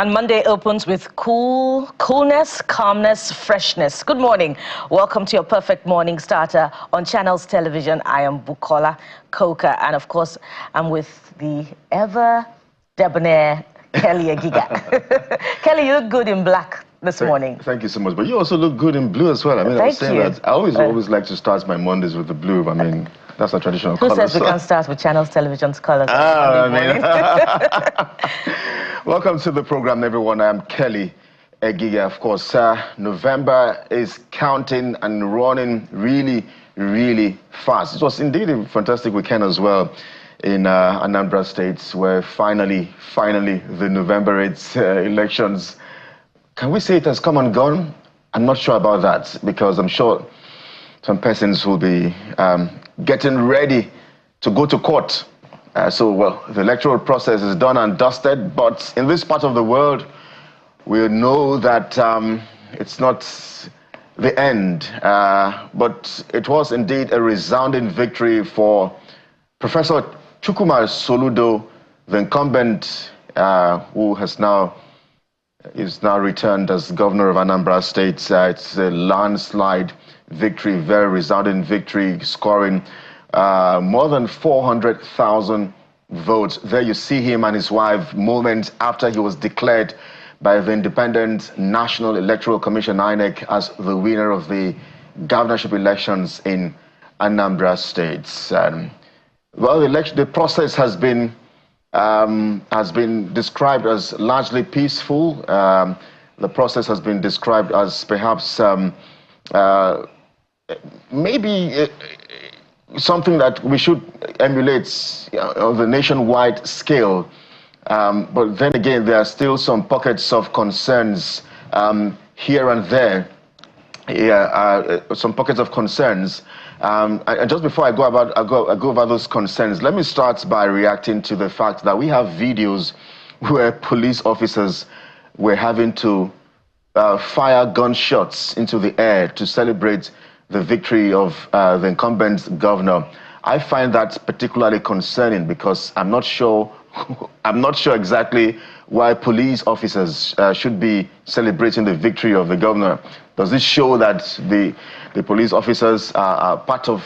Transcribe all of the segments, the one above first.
And Monday opens with coolness, calmness, freshness. Good morning. Welcome to your perfect morning starter on Channels Television. I am Bukola Coker, and of course, I'm with the ever debonair Kelly Yiaga. Kelly, you look good in black this morning. Thank you so much. But you also look good in blue as well. I mean, I was saying that I always like to start my Mondays with the blue. I mean, that's a traditional color. Who says we can't start with Channels Television's colors? Welcome to the program, everyone. I'm Kelly Yiaga. Of course, November is counting and running really, really fast. It was indeed a fantastic weekend as well in Anambra State, where finally, the November 8th elections, can we say it has come and gone? I'm not sure about that, because I'm sure some persons will be getting ready to go to court. Well, the electoral process is done and dusted, but in this part of the world, we know that it's not the end. But it was indeed a resounding victory for Professor Chukwuma Soludo, the incumbent who is now returned as governor of Anambra State. It's a landslide victory, very resounding victory, scoring more than 400,000 votes. There you see him and his wife moments after he was declared by the Independent National Electoral Commission, INEC, as the winner of the governorship elections in Anambra State. Well, the process has been described as largely peaceful. The process has been described as perhaps maybe something that we should emulate on the nationwide scale. But then again, there are still some pockets of concerns here and there. Some pockets of concerns. And just before I go over those concerns, let me start by reacting to the fact that we have videos where police officers were having to fire gunshots into the air to celebrate the victory of the incumbent governor. I find that particularly concerning, because I'm not sure exactly why police officers should be celebrating the victory of the governor. Does this show that the police officers are part of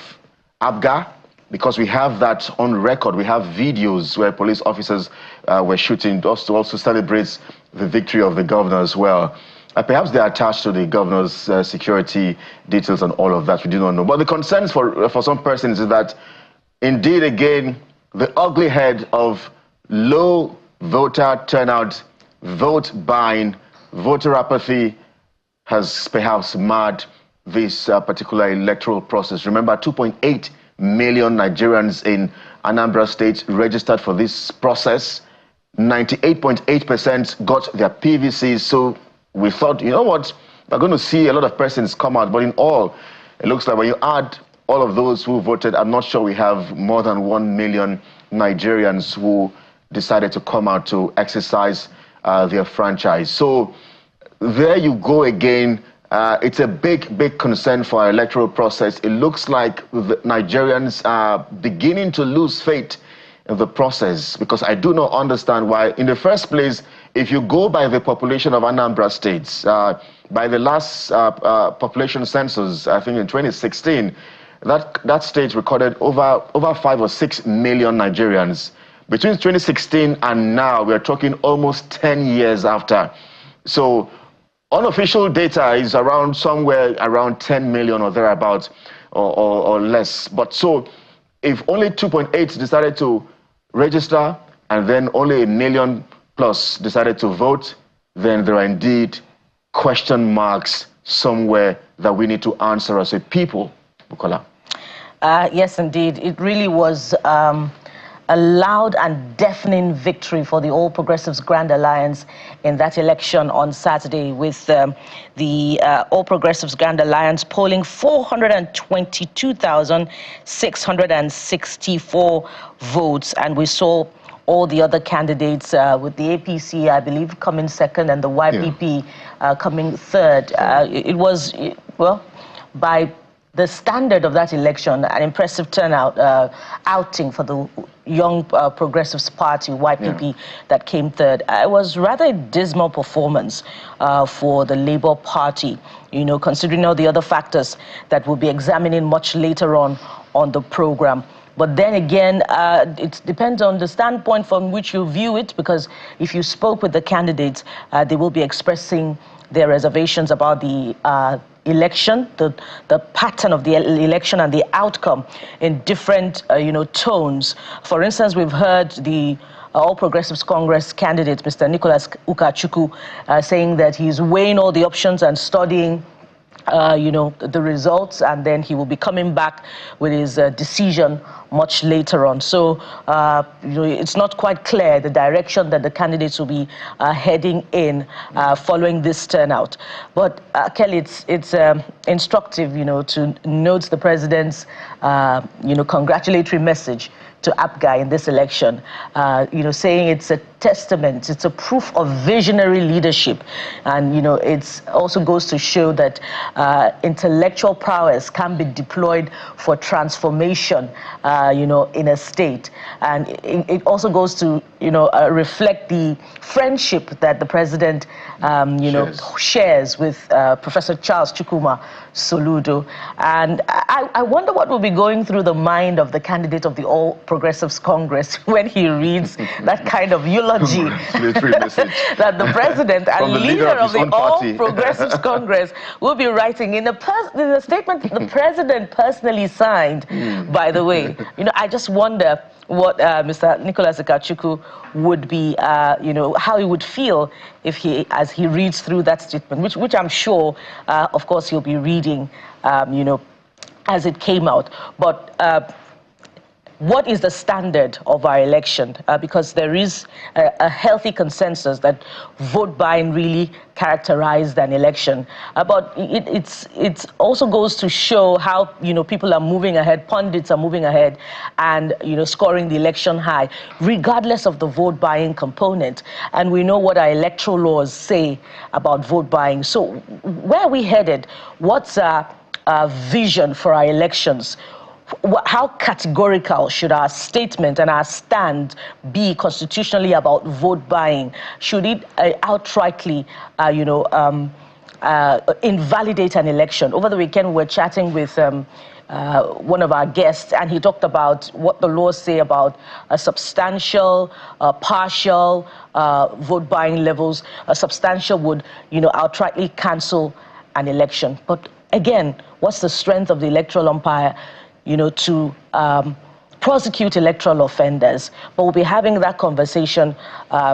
ABGA? Because we have that on record. We have videos where police officers were shooting to also celebrate the victory of the governor as well. Perhaps they're attached to the governor's security details and all of that. We do not know. But the concerns for some persons is that, indeed, again, the ugly head of low voter turnout, vote buying, voter apathy has perhaps marred this particular electoral process. Remember, 2.8 million Nigerians in Anambra State registered for this process. 98.8% got their PVCs. So we thought, you know what, we're going to see a lot of persons come out. But in all, it looks like when you add all of those who voted, I'm not sure we have more than 1 million Nigerians who decided to come out to exercise their franchise. So there you go again. It's a big concern for our electoral process. It looks like the Nigerians are beginning to lose faith in the process, because I do not understand why. In the first place, if you go by the population of Anambra State, by the last population census, I think in 2016, that state recorded over 5 or 6 million Nigerians. Between 2016 and now, we're talking almost 10 years after. So unofficial data is somewhere around 10 million or thereabouts, or less. But so if only 2.8 decided to register, and then only 1 million plus decided to vote, then there are indeed question marks somewhere that we need to answer as a people. Bukola. Yes, indeed. It really was a loud and deafening victory for the All Progressives Grand Alliance in that election on Saturday, with the All Progressives Grand Alliance polling 422,664 votes. And we saw all the other candidates, with the APC, I believe, coming second, and the YPP coming third. It was, well, by the standard of that election, an impressive turnout, outing for the Young Progressives Party, YPP, that came third. It was rather a dismal performance for the Labour Party, you know, considering all the other factors that we'll be examining much later on the program. But then again, it depends on the standpoint from which you view it, because if you spoke with the candidates, they will be expressing their reservations about the election, the pattern of the election and the outcome in different, you know, tones. For instance, we've heard the All Progressives Congress candidate, Mr. Nicholas Ukachukwu, saying that he's weighing all the options and studying you know, the results, and then he will be coming back with his decision much later on. So, you know, it's not quite clear the direction that the candidates will be heading in following this turnout. But, Kelly, it's instructive, you know, to note the president's, you know, congratulatory message to APGA in this election, you know, saying it's a testament, it's a proof of visionary leadership. And, you know, it also goes to show that intellectual prowess can be deployed for transformation, you know, in a state. And it also goes to, you know, reflect the friendship that the president, you know, shares with Professor Charles Chukwuma Soludo. And I wonder what will be going through the mind of the candidate of the All Progressives Congress when he reads that kind of eulogy that the president and leader of the All Progressives Congress will be writing in a statement the president personally signed, by the way. You know, I just wonder what Mr. Nicholas Ukachukwu would be, you know, how he would feel if as he reads through that statement, which I'm sure, of course, he'll be reading, you know, as it came out. But what is the standard of our election? Because there is a healthy consensus that vote buying really characterized an election. But it also goes to show how, you know, people are moving ahead, pundits are moving ahead and, you know, scoring the election high, regardless of the vote buying component. And we know what our electoral laws say about vote buying. So where are we headed? What's our vision for our elections? How categorical should our statement and our stand be constitutionally about vote buying? Should it outrightly, you know, invalidate an election? Over the weekend, we were chatting with one of our guests, and he talked about what the laws say about a substantial, partial vote buying levels. A substantial would, you know, outrightly cancel an election. But again, what's the strength of the electoral umpire, you know, to prosecute electoral offenders? But we'll be having that conversation,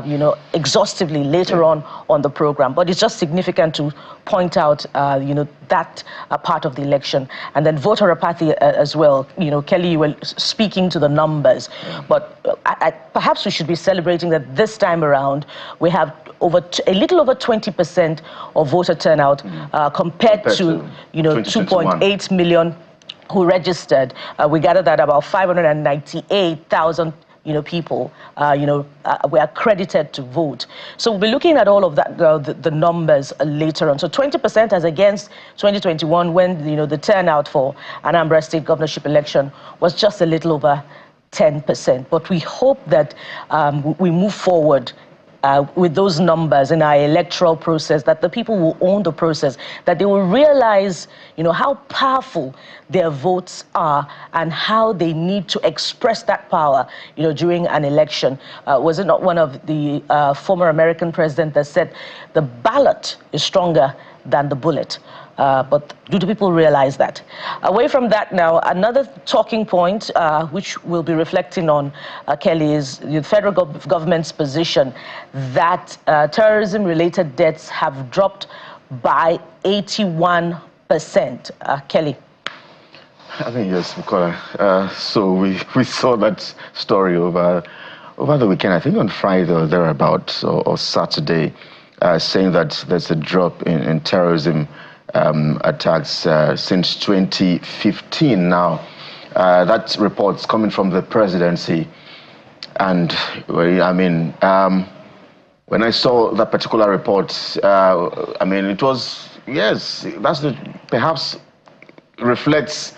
you know, exhaustively later on the program. But it's just significant to point out, you know, that part of the election. And then voter apathy as well. You know, Kelly, you were speaking to the numbers. But perhaps we should be celebrating that this time around we have a little over 20% of voter turnout compared to, you know, 2.8 million who registered. We gathered that about 598,000, you know, people, you know, were accredited to vote. So we'll be looking at all of that, the numbers later on. So 20% as against 2021, when, you know, the turnout for Anambra State governorship election was just a little over 10%. But we hope that we move forward with those numbers in our electoral process, that the people will own the process, that they will realize, you know, how powerful their votes are and how they need to express that power, you know, during an election. Was it not one of the former American presidents that said the ballot is stronger than the bullet? But do the people realize that? Away from that now, another talking point, which we'll be reflecting on, Kelly, is the federal government's position that terrorism-related deaths have dropped by 81%. Kelly? I think yes, Bukola. So we saw that story over the weekend, I think on Friday or thereabouts, or Saturday, saying that there's a drop in terrorism attacks since 2015 now. That report's coming from the presidency. And I mean, when I saw that particular report, I mean, it was, yes, that's perhaps reflects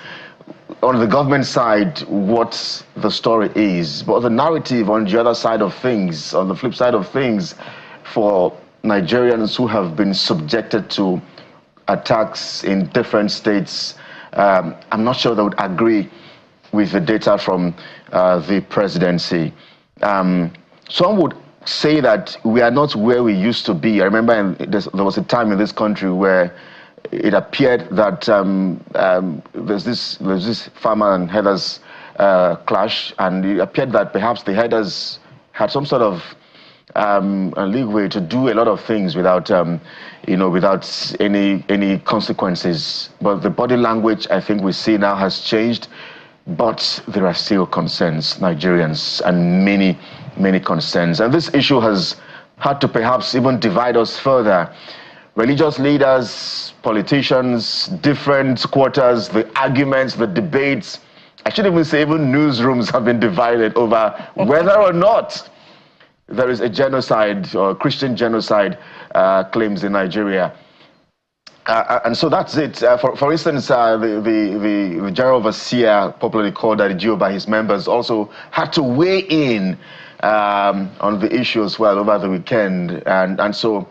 on the government side what the story is, but the narrative on the other side of things, on the flip side of things, for Nigerians who have been subjected to attacks in different states, I'm not sure they would agree with the data from the presidency. Some would say that we are not where we used to be. I remember there was a time in this country where it appeared that there's this farmer and herders clash, and it appeared that perhaps the herders had some sort of a leeway to do a lot of things without, without any consequences. But the body language, I think we see now, has changed. But there are still concerns, Nigerians, and many concerns. And this issue has had to perhaps even divide us further. Religious leaders, politicians, different quarters, the arguments, the debates, I should even say even newsrooms have been divided over whether or not there is a genocide or Christian genocide claims in Nigeria. And so that's it. For instance, the General Overseer, popularly called Adijio by his members, also had to weigh in on the issue as well over the weekend. And so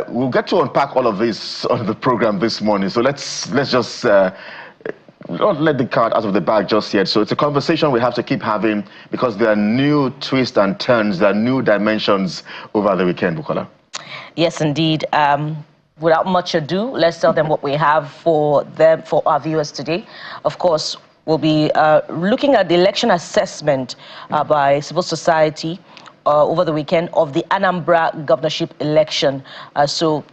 we'll get to unpack all of this on the program this morning. So let's just not let the cat out of the bag just yet. So it's a conversation we have to keep having because there are new twists and turns, there are new dimensions over the weekend, Bukola. Yes, indeed. Without much ado, let's tell them what we have for our viewers today. Of course, we'll be looking at the election assessment by civil society over the weekend of the Anambra governorship election. So,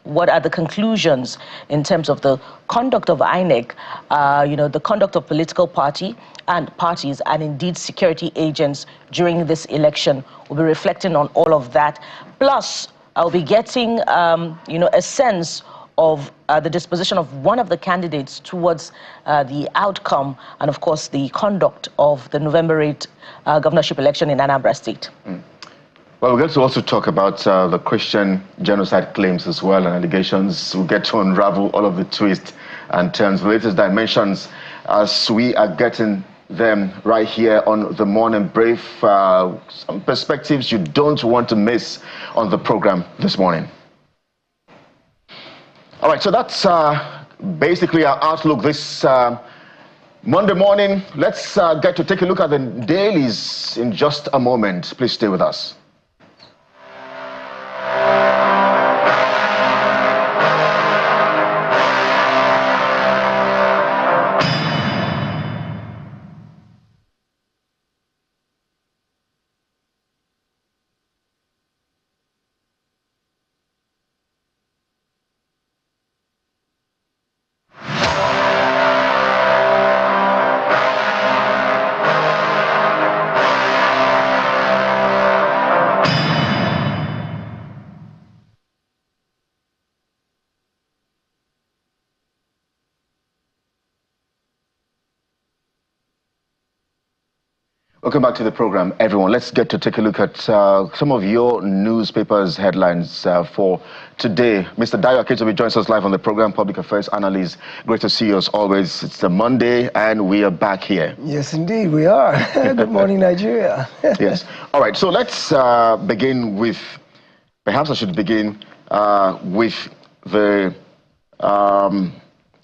what are the conclusions in terms of the conduct of INEC, the conduct of political parties, and indeed security agents during this election? We'll be reflecting on all of that. Plus, I'll be getting, a sense of the disposition of one of the candidates towards the outcome and, of course, the conduct of the November 8 governorship election in Anambra State. Well, we'll get to also talk about the Christian genocide claims as well and allegations. We'll get to unravel all of the twists and turns, the latest dimensions, as we are getting them right here on the Morning Brief. Some perspectives you don't want to miss on the program this morning. All right, so that's basically our outlook this Monday morning. Let's get to take a look at the dailies in just a moment. Please stay with us. Welcome back to the program, everyone. Let's get to take a look at some of your newspapers' headlines for today. Mr. Dayo Akitobi joins us live on the program, Public Affairs Analyst. Great to see you as always. It's a Monday, and we are back here. Yes, indeed, we are. Good morning, Nigeria. Yes. All right, so let's begin with, perhaps I should begin with the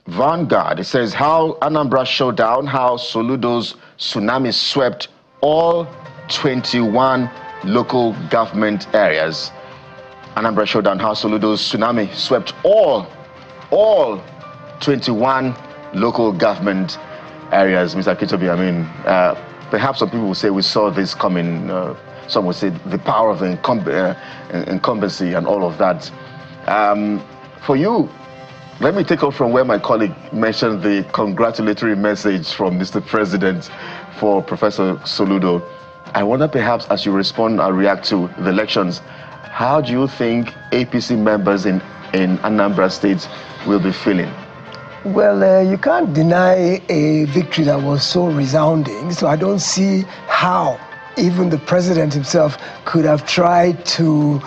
Vanguard. It says, how Anambra showdown, how Soludo's tsunami swept all 21 local government areas. Anambra showdown, how Soludo's tsunami swept all 21 local government areas. Mr. Akitobi, I mean, perhaps some people will say we saw this coming. Some will say the power of the incumbency and all of that. For you, let me take off from where my colleague mentioned the congratulatory message from Mr. President for Professor Soludo. I wonder perhaps as you respond and react to the elections, how do you think APC members in Anambra State will be feeling? Well, you can't deny a victory that was so resounding, so I don't see how even the president himself could have tried to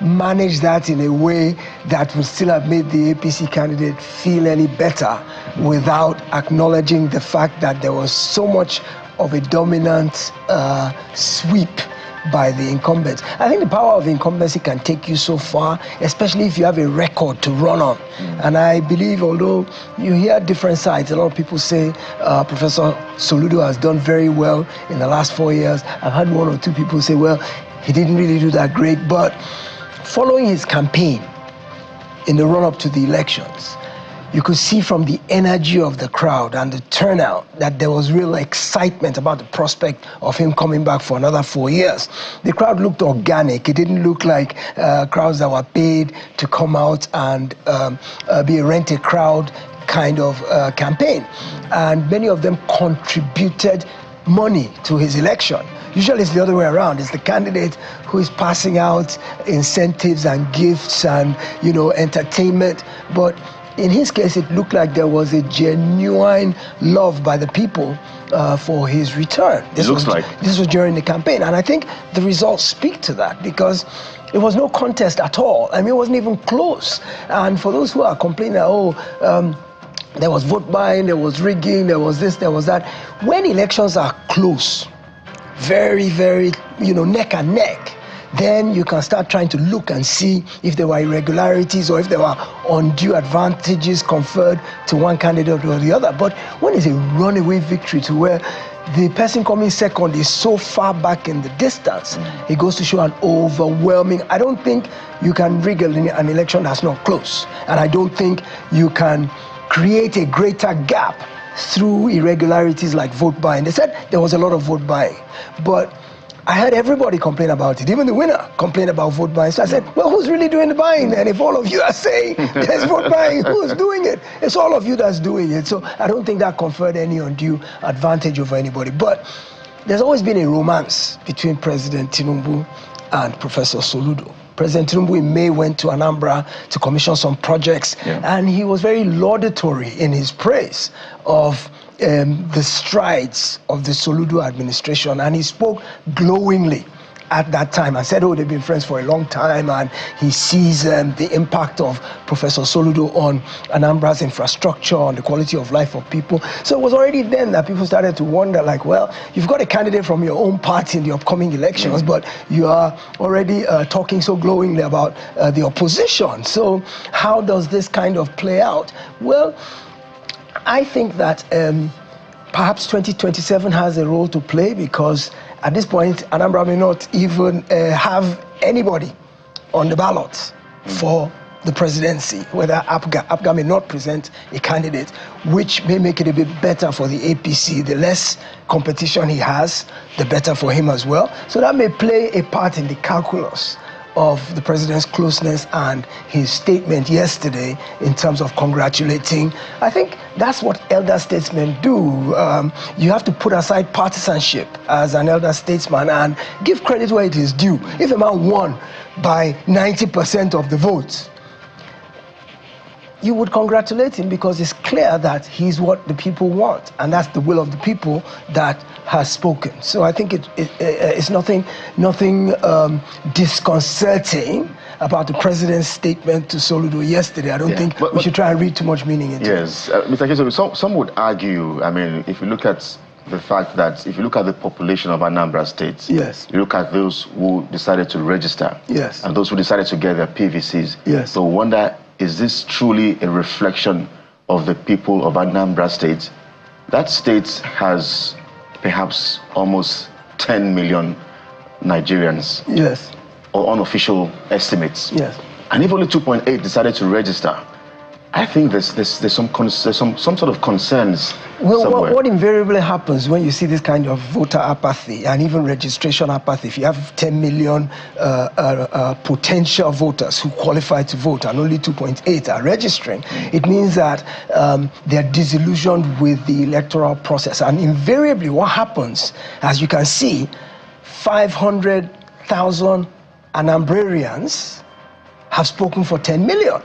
manage that in a way that would still have made the APC candidate feel any better without acknowledging the fact that there was so much of a dominant sweep by the incumbents. I think the power of incumbency can take you so far, especially if you have a record to run on. And I believe, although you hear different sides, a lot of people say Professor Soludo has done very well in the last 4 years. I've had 1 or 2 people say, well, he didn't really do that great. But following his campaign in the run-up to the elections, you could see from the energy of the crowd and the turnout that there was real excitement about the prospect of him coming back for another 4 years. The crowd looked organic. It didn't look like crowds that were paid to come out and be a rented crowd kind of campaign. And many of them contributed money to his election. Usually it's the other way around. It's the candidate who is passing out incentives and gifts and, you know, entertainment. But in his case, it looked like there was a genuine love by the people for his return. This was during the campaign. And I think the results speak to that, because it was no contest at all. I mean, it wasn't even close. And for those who are complaining, there was vote buying, there was rigging, there was this, there was that. When elections are close, very, very, you know, neck and neck, then you can start trying to look and see if there were irregularities or if there were undue advantages conferred to one candidate or the other. But when it's a runaway victory to where the person coming second is so far back in the distance, it goes to show an overwhelming. I don't think you can rig an election that's not close. And I don't think you can create a greater gap through irregularities like vote buying. They said there was a lot of vote buying, but I heard everybody complain about it. Even the winner complained about vote buying. So I said, well, who's really doing the buying then? If all of you are saying there's vote buying, who's doing it? It's all of you that's doing it. So I don't think that conferred any undue advantage over anybody. But there's always been a romance between President Tinubu and Professor Soludo. President Tinubu in May went to Anambra to commission some projects, and he was very laudatory in his praise of the strides of the Soludo administration, and he spoke glowingly at that time and said, oh, they've been friends for a long time, and he sees the impact of Professor Soludo on Anambra's infrastructure, on the quality of life of people. So it was already then that people started to wonder, like, well, you've got a candidate from your own party in the upcoming elections, but you are already talking so glowingly about the opposition. So how does this kind of play out? Well, I think that perhaps 2027 has a role to play, because at this point, Anambra may not even have anybody on the ballot for the presidency, whether APGA may not present a candidate, which may make it a bit better for the APC. The less competition he has, the better for him as well. So that may play a part in the calculus of the president's closeness and his statement yesterday in terms of congratulating. I think that's what elder statesmen do. You have to put aside partisanship as an elder statesman and give credit where it is due. If a man won by 90% of the votes, you would congratulate him, because it's clear that he's what the people want, and that's the will of the people that has spoken. So I think it's nothing disconcerting about the president's statement to Soludo yesterday. I don't think we should try and read too much meaning into it. Yes, Mr. Keso, some would argue, I mean, if you look at the fact that if you look at the population of Anambra State, you look at those who decided to register, and those who decided to get their PVCs, so wonder, is this truly a reflection of the people of Anambra State? That state has perhaps almost 10 million Nigerians, or unofficial estimates. And if only 2.8 decided to register, I think there's some sort of concerns. Well, what invariably happens when you see this kind of voter apathy and even registration apathy, if you have 10 million potential voters who qualify to vote and only 2.8 are registering, it means that they're disillusioned with the electoral process. And invariably what happens, as you can see, 500,000 Anambrarians have spoken for 10 million.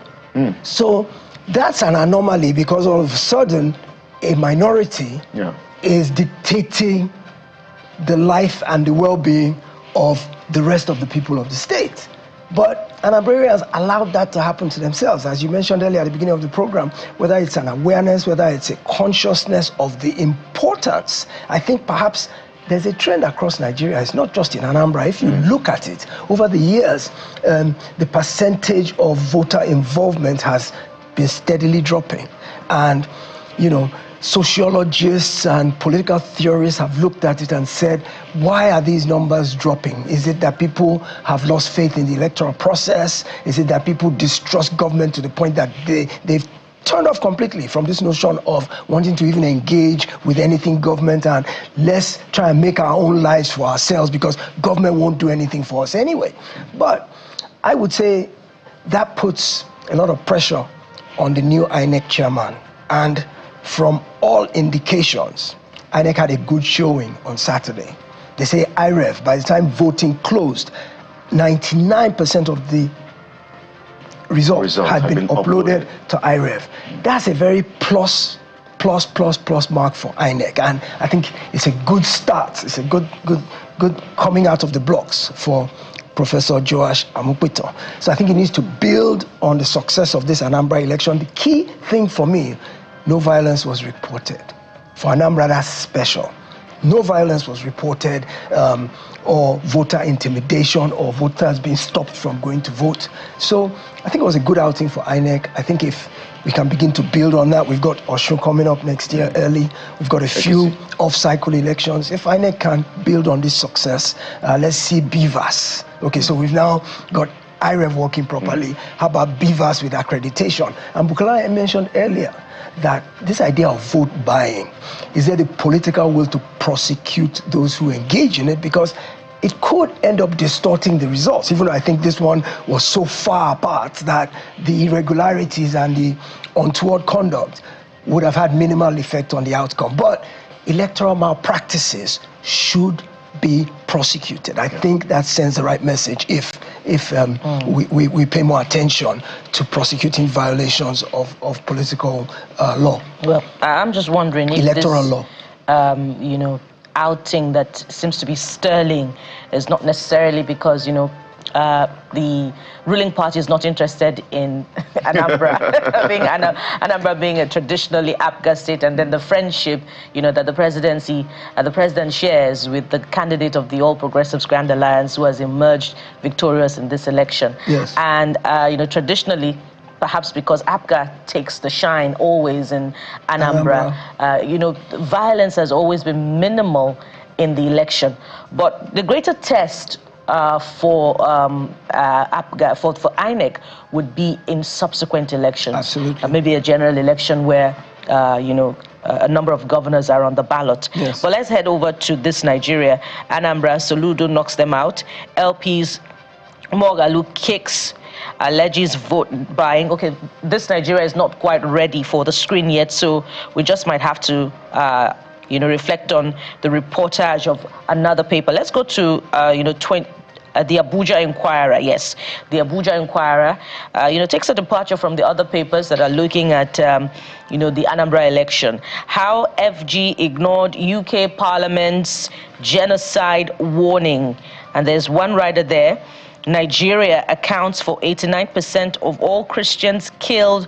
So that's an anomaly, because all of a sudden a minority is dictating the life and the well-being of the rest of the people of the state. But Anambrarians allowed that to happen to themselves. As you mentioned earlier at the beginning of the program, whether it's an awareness, whether it's a consciousness of the importance, I think perhaps there's a trend across Nigeria. It's not just in Anambra. If you look at it, over the years, the percentage of voter involvement has been steadily dropping. And, you know, sociologists and political theorists have looked at it and said, why are these numbers dropping? Is it that people have lost faith in the electoral process? Is it that people distrust government to the point that they've turned off completely from this notion of wanting to even engage with anything government, and let's try and make our own lives for ourselves because government won't do anything for us anyway? But I would say that puts a lot of pressure on the new INEC chairman. And from all indications, INEC had a good showing on Saturday. They say IREV, by the time voting closed, 99% of the results had been uploaded to IREV. That's a very plus mark for INEC, and I think it's a good start. It's a good coming out of the blocks for Professor Joash Amukpito. So I think he needs to build on the success of this Anambra election. The key thing for me, no violence was reported. For Anambra, that's special. No violence was reported, or voter intimidation, or voters being stopped from going to vote. So I think it was a good outing for INEC. I think if we can begin to build on that, we've got Osun coming up next year early. We've got a few off-cycle elections. If INEC can build on this success, let's see BVAS. Okay, so we've now got IREV working properly. How about BVAS with accreditation? And Bukola mentioned earlier that this idea of vote buying, is there the political will to prosecute those who engage in it? Because it could end up distorting the results, even though I think this one was so far apart that the irregularities and the untoward conduct would have had minimal effect on the outcome. But electoral malpractices should be prosecuted. I think that sends the right message if we pay more attention to prosecuting violations of political law. Well, I'm just wondering if electoral law, you know, outing that seems to be sterling is not necessarily because, you know, the ruling party is not interested in Anambra Anambra being a traditionally APGA state, and then the friendship, you know, that the president shares with the candidate of the All Progressives Grand Alliance, who has emerged victorious in this election. Yes. And you know, traditionally, perhaps because APGA takes the shine always in Anambra, you know, violence has always been minimal in the election. But the greater test for APGA, for INEC, would be in subsequent elections. Absolutely. Maybe a general election where, you know, a number of governors are on the ballot. Yes. But let's head over to this Nigeria. Anambra, Soludo knocks them out. LP's Mogalu kicks, alleges vote buying. Okay, this Nigeria is not quite ready for the screen yet, so we just might have to you know, reflect on the reportage of another paper. Let's go to you know, the Abuja Inquirer. Yes, the Abuja Inquirer, you know, takes a departure from the other papers that are looking at, you know, the Anambra election. How FG ignored UK Parliament's genocide warning. And there's one writer there. Nigeria accounts for 89% of all Christians killed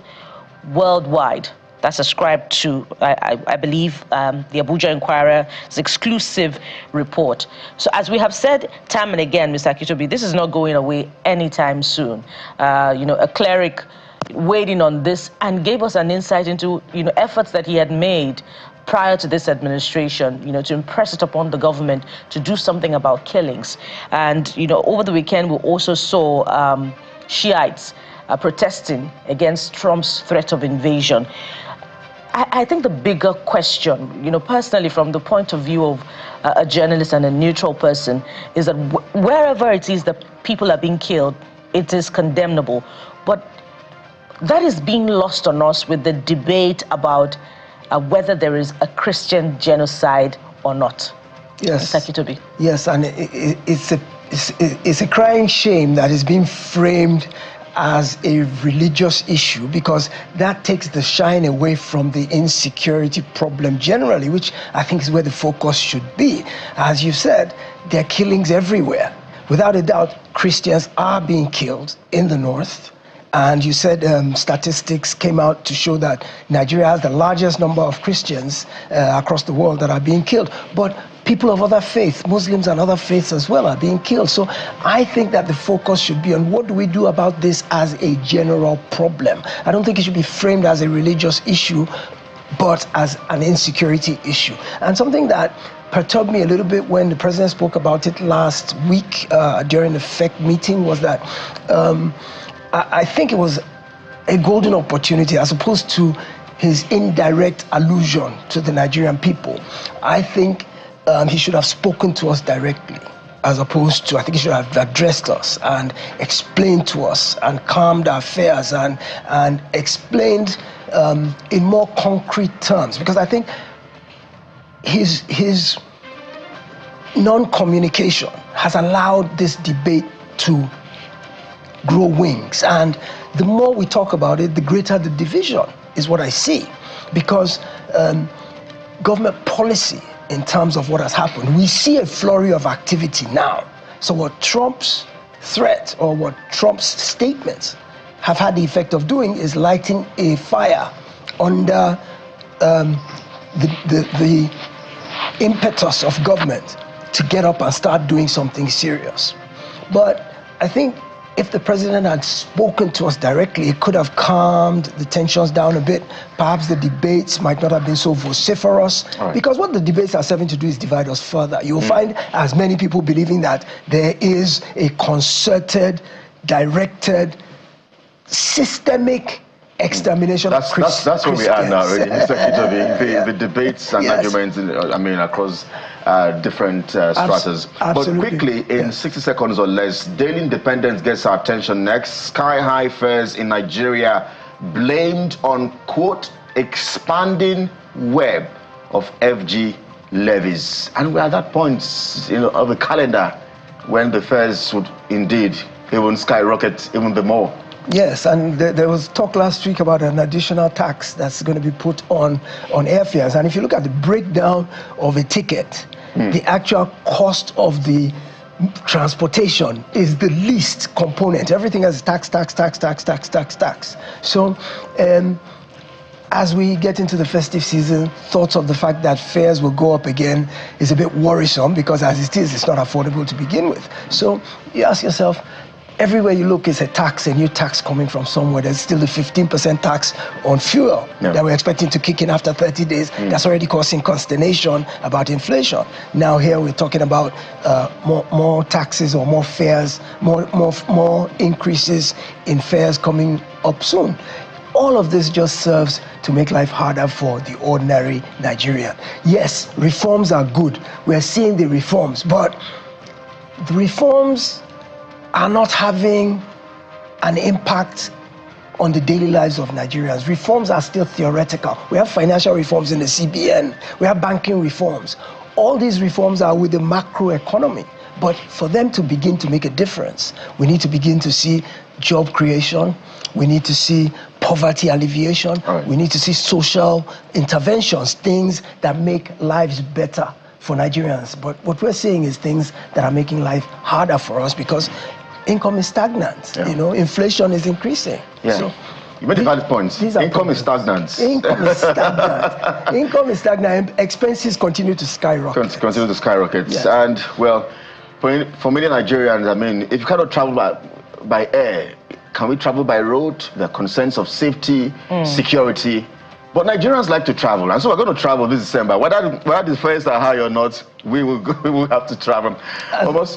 worldwide. That's ascribed to, I believe, the Abuja Inquirer's exclusive report. So as we have said time and again, Mr. Akitobi, this is not going away anytime soon. You know, a cleric weighed in on this and gave us an insight into, you know, efforts that he had made prior to this administration, you know, to impress it upon the government to do something about killings. And, you know, over the weekend, we also saw Shiites protesting against Trump's threat of invasion. I think the bigger question, you know, personally, from the point of view of a journalist and a neutral person, is that wherever it is that people are being killed, it is condemnable. But that is being lost on us with the debate about whether there is a Christian genocide or not. Yes. Yes, and it's a crying shame that is being framed as a religious issue, because that takes the shine away from the insecurity problem generally, which I think is where the focus should be. As you said, there are killings everywhere. Without a doubt, Christians are being killed in the north. And you said statistics came out to show that Nigeria has the largest number of Christians across the world that are being killed. But people of other faiths, Muslims and other faiths as well, are being killed. So I think that the focus should be on what do we do about this as a general problem. I don't think it should be framed as a religious issue, but as an insecurity issue. And something that perturbed me a little bit when the president spoke about it last week during the FEC meeting was that I think it was a golden opportunity as opposed to his indirect allusion to the Nigerian people. I think he should have spoken to us directly, as opposed to, I think he should have addressed us and explained to us and calmed our fears and explained in more concrete terms, because I think his non-communication has allowed this debate to grow wings, and the more we talk about it, the greater the division is what I see, because government policy in terms of what has happened, we see a flurry of activity now. So what Trump's threat or what Trump's statements have had the effect of doing is lighting a fire under the impetus of government to get up and start doing something serious. But I think if the president had spoken to us directly, it could have calmed the tensions down a bit. Perhaps the debates might not have been so vociferous, because what the debates are serving to do is divide us further. You'll find as many people believing that there is a concerted, directed, systemic extermination of Christians. That's where we are now, really. The debates and arguments, across different stratas. But quickly, in 60 seconds or less, Daily Independence gets our attention next. Sky-high fares in Nigeria blamed on, quote, expanding web of FG levies. And we're at that point of the calendar when the fares would indeed even skyrocket even the more. Yes, and there was talk last week about an additional tax that's going to be put on airfares. And if you look at the breakdown of a ticket, the actual cost of the transportation is the least component. Everything has tax. So as we get into the festive season, thoughts of the fact that fares will go up again is a bit worrisome, because as it is, it's not affordable to begin with. So you ask yourself, everywhere you look is a tax, a new tax coming from somewhere. There's still the 15% tax on fuel that we're expecting to kick in after 30 days. That's already causing consternation about inflation. Now here we're talking about more taxes or more fares, more increases in fares coming up soon. All of this just serves to make life harder for the ordinary Nigerian. Yes, reforms are good. We're seeing the reforms, but the reforms are not having an impact on the daily lives of Nigerians. Reforms are still theoretical. We have financial reforms in the CBN. We have banking reforms. All these reforms are with the macro economy. But for them to begin to make a difference, we need to begin to see job creation. We need to see poverty alleviation. We need to see social interventions, things that make lives better for Nigerians. But what we're seeing is things that are making life harder for us, because income is stagnant. Inflation is increasing. So you made a valid point. Income is stagnant. Income is stagnant. Income is stagnant. Expenses continue to skyrocket. Continue to skyrocket. And well, for many Nigerians, if you cannot travel by air, can we travel by road? There are concerns of safety, security. But Nigerians like to travel, and so we're going to travel this December. Whether the fares are high or not, we will have to travel.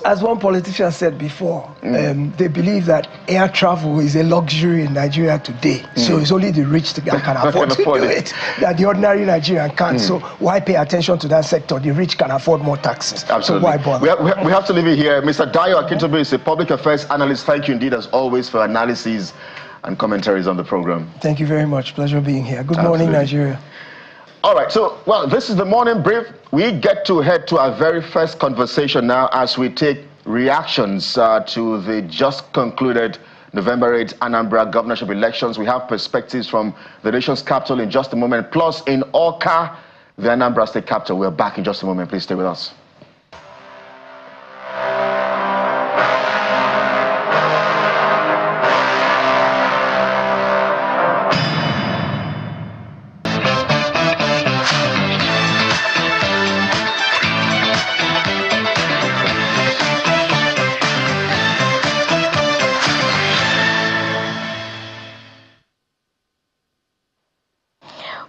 As one politician said before, they believe that air travel is a luxury in Nigeria today. So it's only the rich that can afford to do it, that the ordinary Nigerian can't. So why pay attention to that sector? The rich can afford more taxes. Absolutely. So why bother? We have to leave it here. Mr. Dayo Akintobi is a public affairs analyst. Thank you indeed, as always, for analysis and commentaries on the program. Thank you very much. Pleasure being here. Good morning, Nigeria. All right, so, this is the morning brief. We get to head to our very first conversation now as we take reactions to the just concluded November 8th Anambra governorship elections. We have perspectives from the nation's capital in just a moment, plus in Awka, the Anambra state capital. We're back in just a moment. Please stay with us.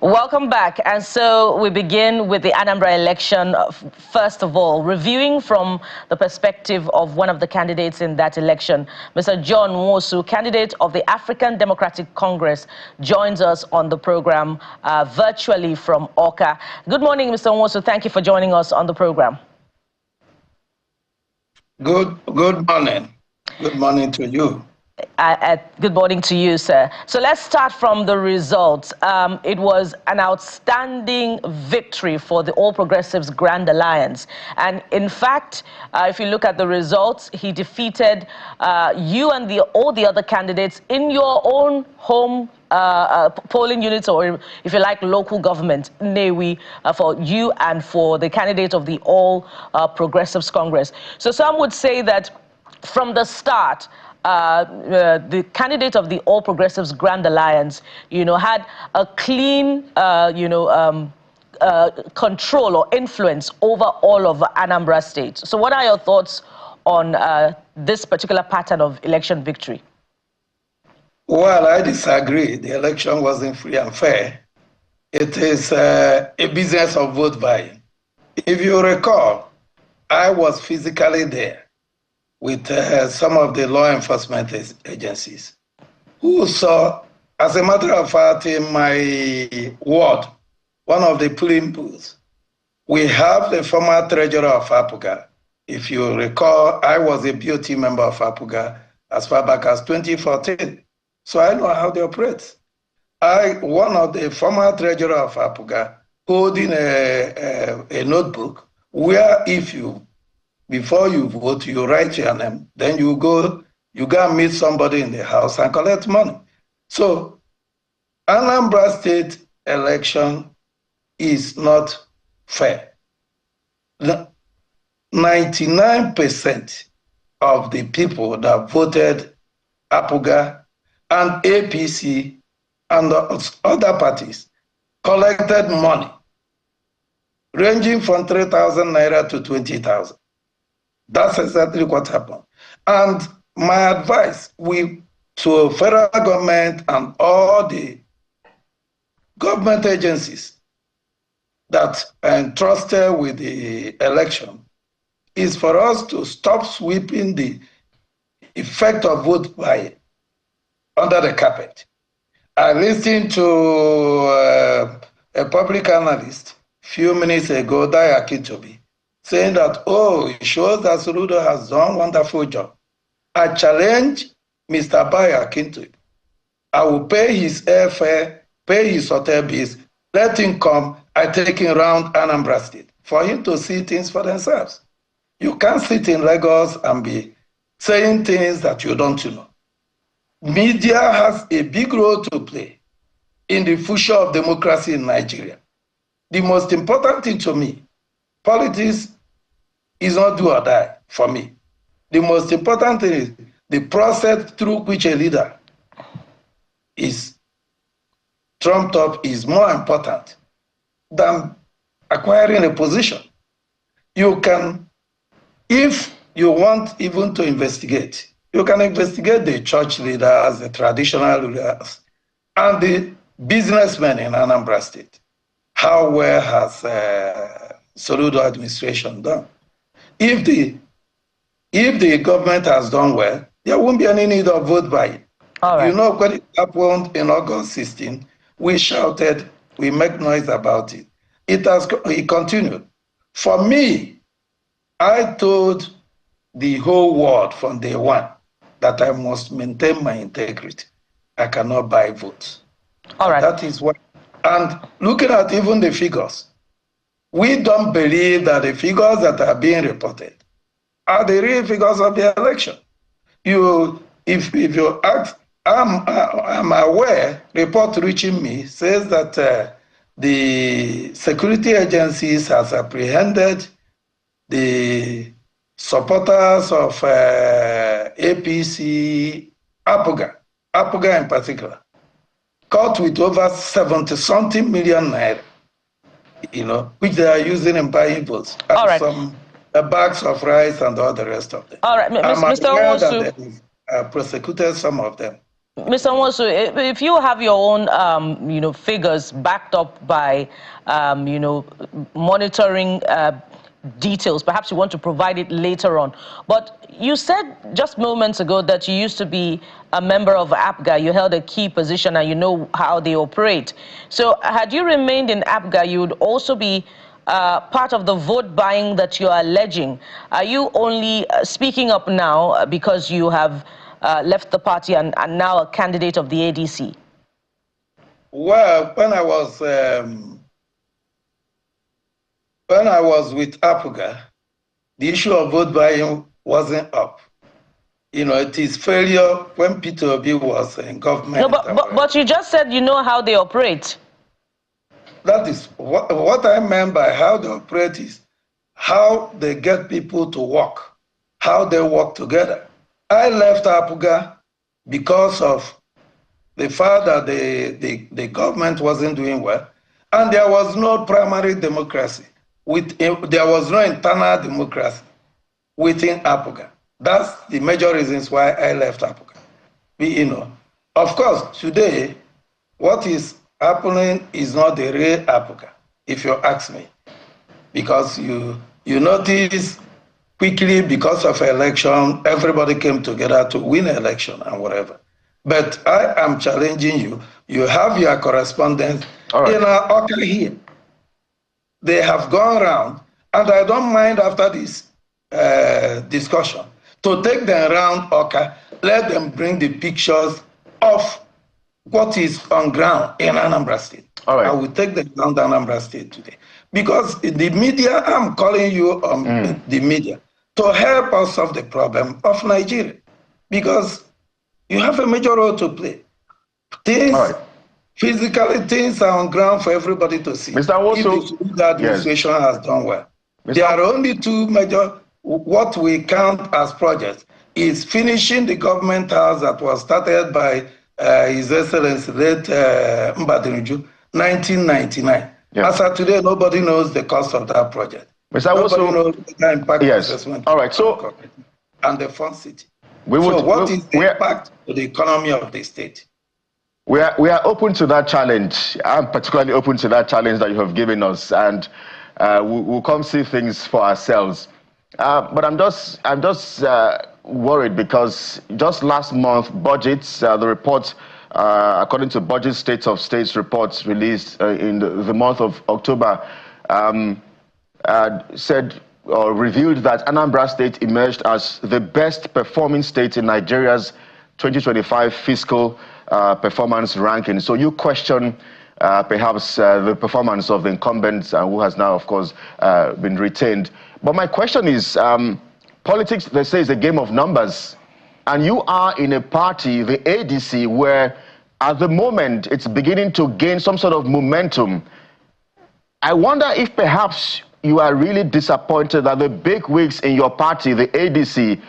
Welcome back. And so we begin with the Anambra election. First of all, reviewing from the perspective of one of the candidates in that election, Mr. John Nwosu, candidate of the African Democratic Congress, joins us on the program virtually from Awka. Good morning, Mr. Nwosu. Thank you for joining us on the program. Good morning. Good morning to you. Good morning to you, sir. So let's start from the results. It was an outstanding victory for the All Progressives Grand Alliance. And in fact, if you look at the results, he defeated you and all the other candidates in your own home polling units, or if you like, local government, Newi, for you and for the candidate of the All Progressives Congress. So some would say that from the start, the candidate of the All Progressives Grand Alliance, had a clean, control or influence over all of Anambra State. So what are your thoughts on this particular pattern of election victory? Well, I disagree. The election wasn't free and fair. It is a business of vote buying. If you recall, I was physically there with some of the law enforcement agencies who saw, as a matter of fact, in my ward, one of the polling booths, we have the former treasurer of APUGA. If you recall, I was a BOT member of APUGA as far back as 2014. So I know how they operate. One of the former treasurer of APUGA, holding a notebook where before you vote, you write your name, then you go and meet somebody in the house and collect money. So Anambra State election is not fair. 99% of the people that voted APUGA and APC and the other parties collected money ranging from 3,000 naira to 20,000. That's exactly what happened. And my advice to federal government and all the government agencies that are entrusted with the election is for us to stop sweeping the effect of vote buying under the carpet. I listened to a public analyst a few minutes ago, Daya Kintobi, saying that, it shows that Soludo has done a wonderful job. I challenge Mr. Baya Kintobi. I will pay his airfare, pay his hotel bills, let him come, I take him around Anambra State for him to see things for themselves. You can't sit in Lagos and be saying things that you don't know. Media has a big role to play in the future of democracy in Nigeria. The most important thing to me, politics is not do or die for me. The most important thing is the process through which a leader is trumped up is more important than acquiring a position. You can, if you want even to investigate, you can investigate the church leaders, the traditional leaders, and the businessmen in Anambra State. How well has Soludo administration done? If the government has done well, there won't be any need of vote buying. All right. You know, when it happened in August 16, we shouted, we made noise about it. It continued. For me, I told the whole world from day one that I must maintain my integrity. I cannot buy votes. All right. That is what. And looking at even the figures, we don't believe that the figures that are being reported are the real figures of the election. If if you ask, I'm aware, report reaching me says that the security agencies has apprehended the supporters of APC, Apuga in particular, caught with over 70-something million naira, which they are using in buying votes. All right. Some bags of rice and all the rest of them. All right, I'm Mr. aware Nwosu. that they prosecuted some of them. Mr. Nwosu, if you have your own, figures backed up by, monitoring details, perhaps you want to provide it later on. But you said just moments ago that you used to be a member of APGA. You held a key position and you know how they operate. So had you remained in APGA, you would also be part of the vote buying that you are alleging. Are you only speaking up now because you have left the party and now a candidate of the ADC? Well, when I was with APGA, the issue of vote buying wasn't up. It is failure when Peter Obi was in government. No, but you just said you know how they operate. That is what I meant by how they operate is how they get people to work, how they work together. I left APGA because of the fact that the government wasn't doing well, and there was no primary democracy. There was no internal democracy within APGA. That's the major reasons why I left APGA. Of course, today, what is happening is not the real APGA, if you ask me, because you notice quickly because of election, everybody came together to win an election and whatever. But I am challenging you. You have your correspondence in our Oka here. They have gone around, and I don't mind after this discussion to take them around Oka, let them bring the pictures of what is on ground in Anambra State. I will take them down to Anambra State today. Because the media, I'm calling you on the media to help us solve the problem of Nigeria. Because you have a major role to play. Physically, things are on ground for everybody to see. Mr. Nwosu, if the administration has done well. There are only two major, what we count as projects, is finishing the government house that was started by His Excellency late Mbadinuju, 1999. As of today, nobody knows the cost of that project. Mr. Nobody knows the impact assessment. All right, so and the fund city. What is the impact to the economy of the state? We are open to that challenge. I'm particularly open to that challenge that you have given us, and we'll come see things for ourselves. But I'm just worried because just last month, budgets, the report, according to Budget State of States reports released in the month of October, said or revealed that Anambra State emerged as the best performing state in Nigeria's 2025 fiscal performance ranking. So you question perhaps the performance of the incumbent who has now, of course, been retained. But my question is, politics, they say, is a game of numbers. And you are in a party, the ADC, where at the moment it's beginning to gain some sort of momentum. I wonder if perhaps you are really disappointed that the big wigs in your party, the ADC,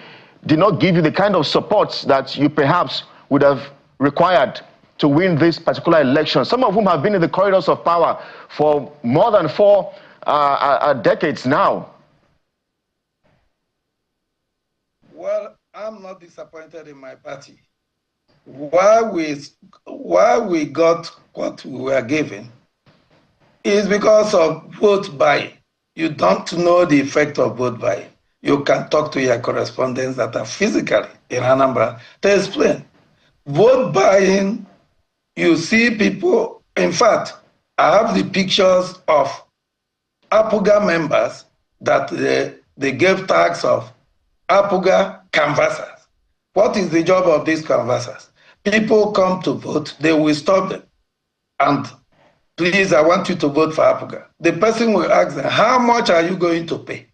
did not give you the kind of support that you perhaps would have required to win this particular election, some of whom have been in the corridors of power for more than 4 decades now. Well, I'm not disappointed in my party. Why we got what we were given is because of vote buying. You don't know the effect of vote buying. You can talk to your correspondents that are physically in Anambra to explain. Vote buying, you see people, in fact, I have the pictures of APGA members that they gave tags of APGA canvassers. What is the job of these canvassers? People come to vote, they will stop them. And please, I want you to vote for APGA. The person will ask them, how much are you going to pay?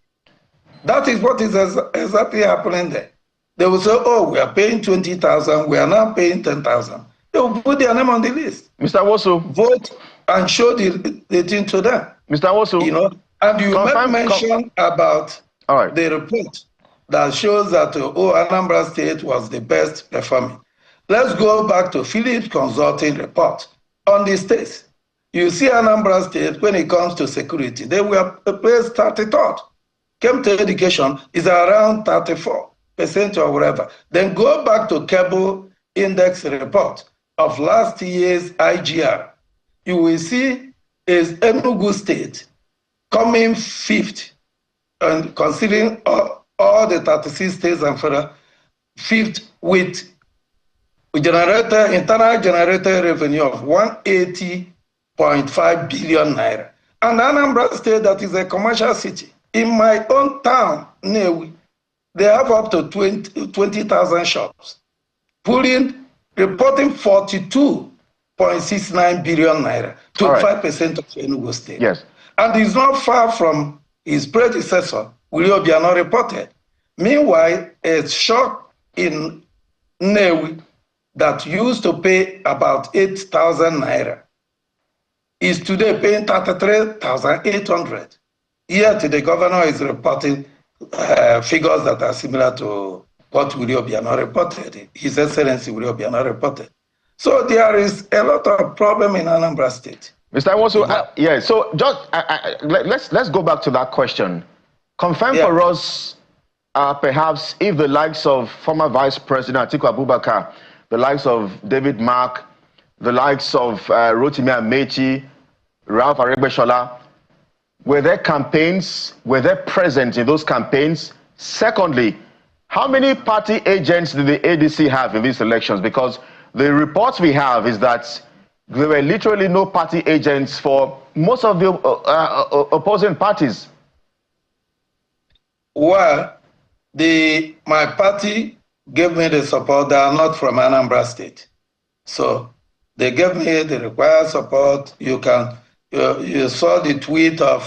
That is what is exactly happening there. They will say, oh, we are paying 20,000, we are now paying 10,000. They will put their name on the list. Mr. Nwosu. Vote and show the thing to them. Mr. Nwosu. You know, and you made mention about the report that shows that Anambra State was the best performing. Let's go back to Phillips Consulting report on the states. You see Anambra State, when it comes to security, they were placed 33rd. Came to education is around 34% or whatever. Then go back to Cable Index report of last year's IGR. You will see is Enugu State coming 5th, and considering all the 36 states and federal, 5th with internal generated revenue of 180.5 billion naira. And Anambra State, that is a commercial city. In my own town, Nnewi, they have up to 20,000 shops, reporting 42.69 billion naira, 25% of Enugu State. Yes. And it's not far from his predecessor, Willie Obiano reported. Meanwhile, a shop in Nnewi that used to pay about 8,000 naira is today paying 33,800. Yet the governor is reporting figures that are similar to what Willie Obiano reported, His Excellency Willie Obiano reported. So there is a lot of problem in Anambra State. Mr. Nwosu, yeah. So just let's go back to that question. Confirm for us, perhaps, if the likes of former Vice President Atiku Abubakar, the likes of David Mark, the likes of Rotimi Amechi, Ralph Aregbesola, were there campaigns? Were they present in those campaigns? Secondly, how many party agents did the ADC have in these elections? Because the reports we have is that there were literally no party agents for most of the opposing parties. Well, my party gave me the support. They are not from Anambra State. So they gave me the required support. You saw the tweet of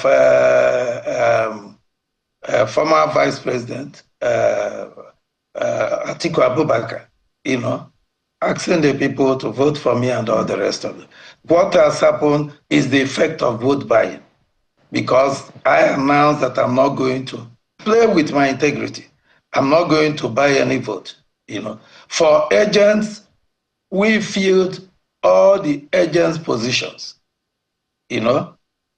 former Vice President Atiku Abubakar, asking the people to vote for me and all the rest of it. What has happened is the effect of vote buying, because I announced that I'm not going to play with my integrity. I'm not going to buy any vote. For agents, we filled all the agents' positions.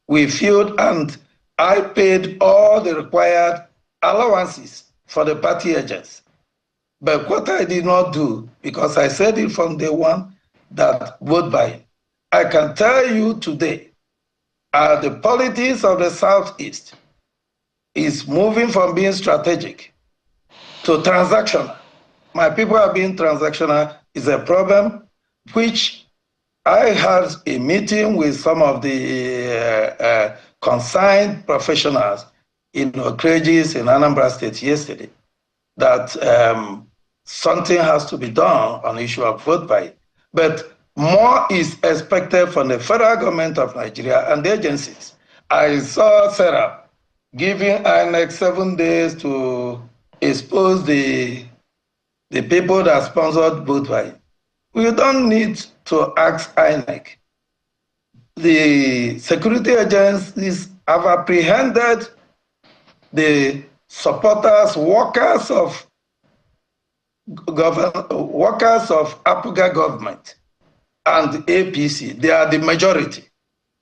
We filled, and I paid all the required allowances for the party agents. But what I did not do, because I said it from day one, that vote buying. I can tell you today, the politics of the Southeast is moving from being strategic to transactional. My people are being transactional is a problem, which I had a meeting with some of the consigned professionals in Okreji's in Anambra State yesterday, that something has to be done on the issue of vote buying. But more is expected from the federal government of Nigeria and the agencies. I saw Sarah giving INEC 7 days to expose the people that sponsored vote buying. We don't need to ask INEC. The security agencies have apprehended the supporters, workers of APGA government and APC. They are the majority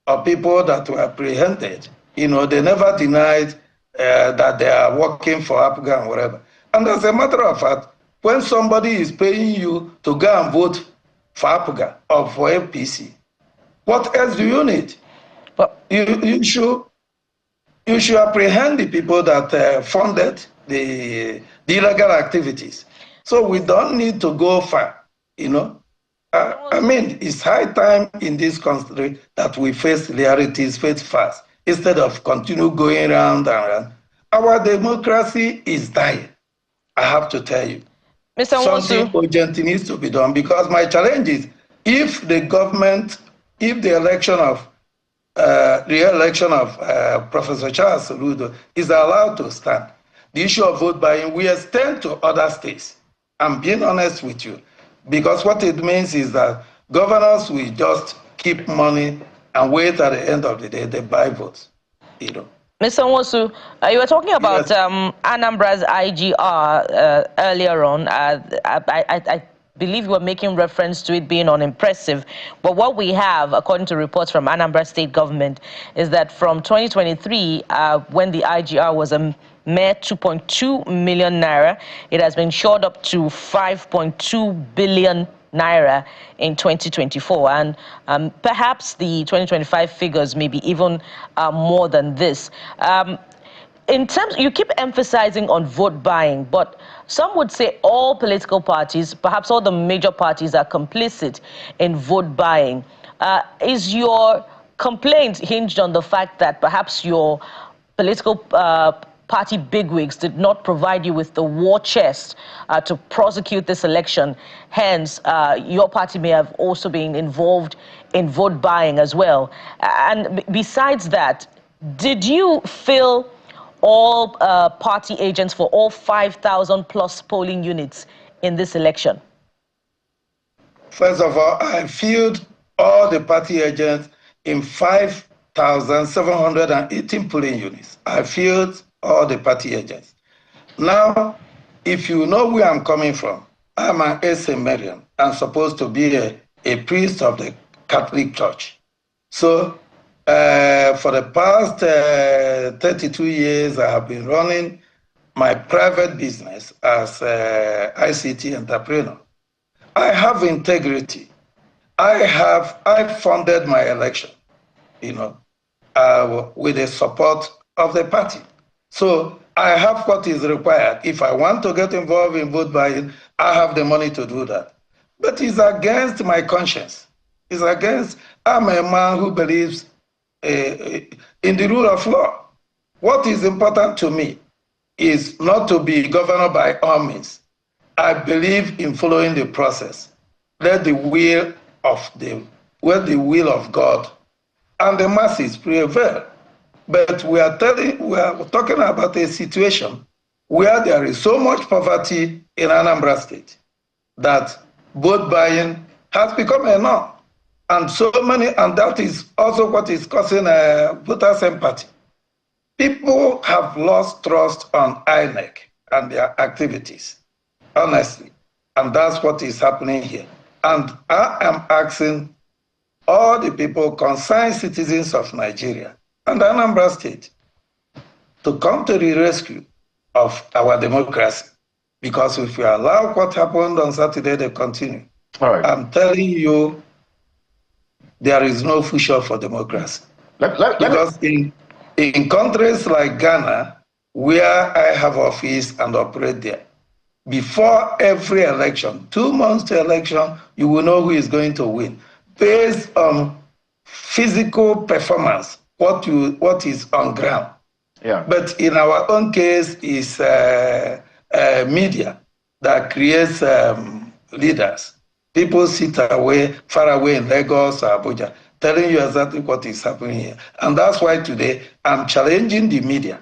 of people that were apprehended. They never denied that they are working for APGA and whatever. And as a matter of fact, when somebody is paying you to go and vote for APGA or for APC, what else do you need? But you should apprehend the people that funded the illegal activities. So we don't need to go far, it's high time in this country that we face realities, face fast, instead of continue going round and round. Our democracy is dying, I have to tell you. Mr. Nwosu. Something urgent needs to be done, because my challenge is, if the re-election of Professor Charles Soludo is allowed to stand, the issue of vote buying will extend to other states. I'm being honest with you. Because what it means is that governors will just keep money and wait at the end of the day, they buy votes. Mr. Nwosu, you were talking about Yes. Anambra's IGR earlier on. I believe you were making reference to it being unimpressive. But what we have, according to reports from Anambra State government, is that from 2023, when the IGR was a mere 2.2 million naira, it has been shored up to 5.2 billion naira in 2024, and perhaps the 2025 figures may be even more than this. In terms, you keep emphasizing on vote buying, but some would say all political parties, perhaps all the major parties, are complicit in vote buying. Is your complaint hinged on the fact that perhaps your political party bigwigs did not provide you with the war chest to prosecute this election? Hence, your party may have also been involved in vote buying as well. And besides that, did you fill all party agents for all 5,000 plus polling units in this election? First of all, I filled all the party agents in 5,718 polling units. I filled all the party agents. Now, if you know where I'm coming from, I'm an St. Marian. I'm supposed to be a priest of the Catholic Church. So for the past 32 years, I have been running my private business as ICT entrepreneur. I have integrity. I funded my election, with the support of the party. So I have what is required. If I want to get involved in vote buying, I have the money to do that. But it's against my conscience. It's against, I'm a man who believes in the rule of law. What is important to me is not to be governed by all means. I believe in following the process. Let the will of God and the masses prevail. But we are talking about a situation where there is so much poverty in Anambra State that vote buying has become a norm. And that is also what is causing voter sympathy. People have lost trust on INEC and their activities, honestly. And that's what is happening here. And I am asking all the people, concerned citizens of Nigeria and Anambra State, to come to the rescue of our democracy. Because if we allow what happened on Saturday to continue, all right, I'm telling you, there is no future for democracy. Because in countries like Ghana, where I have office and operate there, before every election, 2 months to election, you will know who is going to win, based on physical performance, what is on ground. Yeah. But in our own case, it's media that creates leaders. People sit far away in Lagos or Abuja, telling you exactly what is happening here. And that's why today I'm challenging the media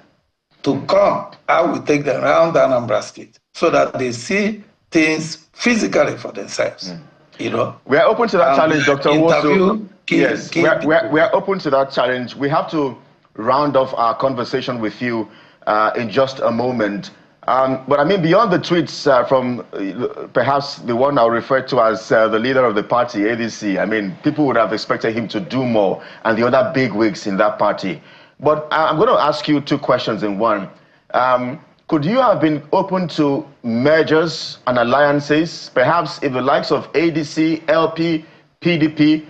to come. I will take them around Anambra State so that they see things physically for themselves. We are open to that challenge, Dr. Nwosu. Yes, we are open to that challenge. We have to round off our conversation with you in just a moment. But I mean, beyond the tweets from perhaps the one I'll refer to as the leader of the party, ADC, I mean, people would have expected him to do more, and the other big wigs in that party. But I'm going to ask you 2 questions in one. Could you have been open to mergers and alliances, perhaps if the likes of ADC, LP, PDP,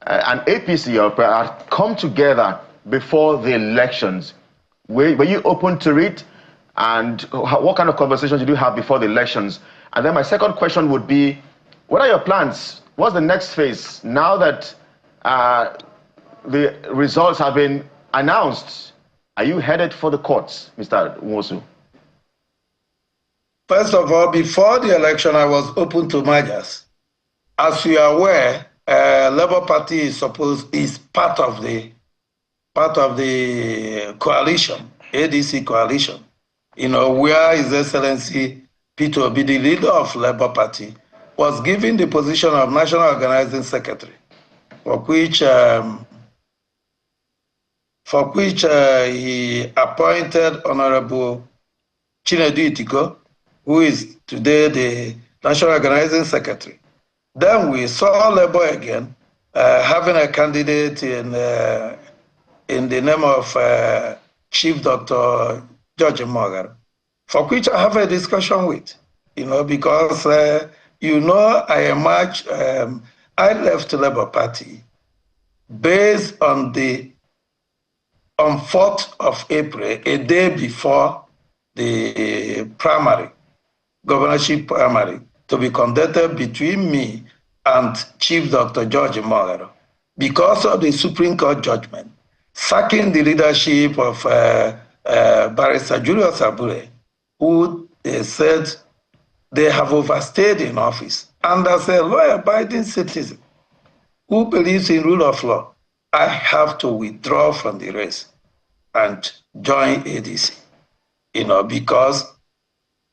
and APC had come together before the elections? Were you open to it? And what kind of conversations did you have before the elections? And then my second question would be, what are your plans? What's the next phase now that the results have been announced? Are you headed for the courts, Mr. Nwosu? First of all, before the election, I was open to mergers. As you are aware, Labour Party is part of the coalition, ADC coalition. Where His Excellency Peter Obi, the leader of Labour Party, was given the position of National Organizing Secretary, for which he appointed Honorable Chinedu Itodo, who is today the National Organizing Secretary. Then we saw Labour again having a candidate in the name of Chief Dr. George Nwosu, for which I have a discussion with, because I left Labour Party based on 4th of April, a day before the governorship primary, to be conducted between me and Chief Dr. George Nwosu, because of the Supreme Court judgment sacking the leadership of Barrister Julius Abure, who said they have overstayed in office. And as a law-abiding citizen who believes in rule of law, I have to withdraw from the race and join ADC, because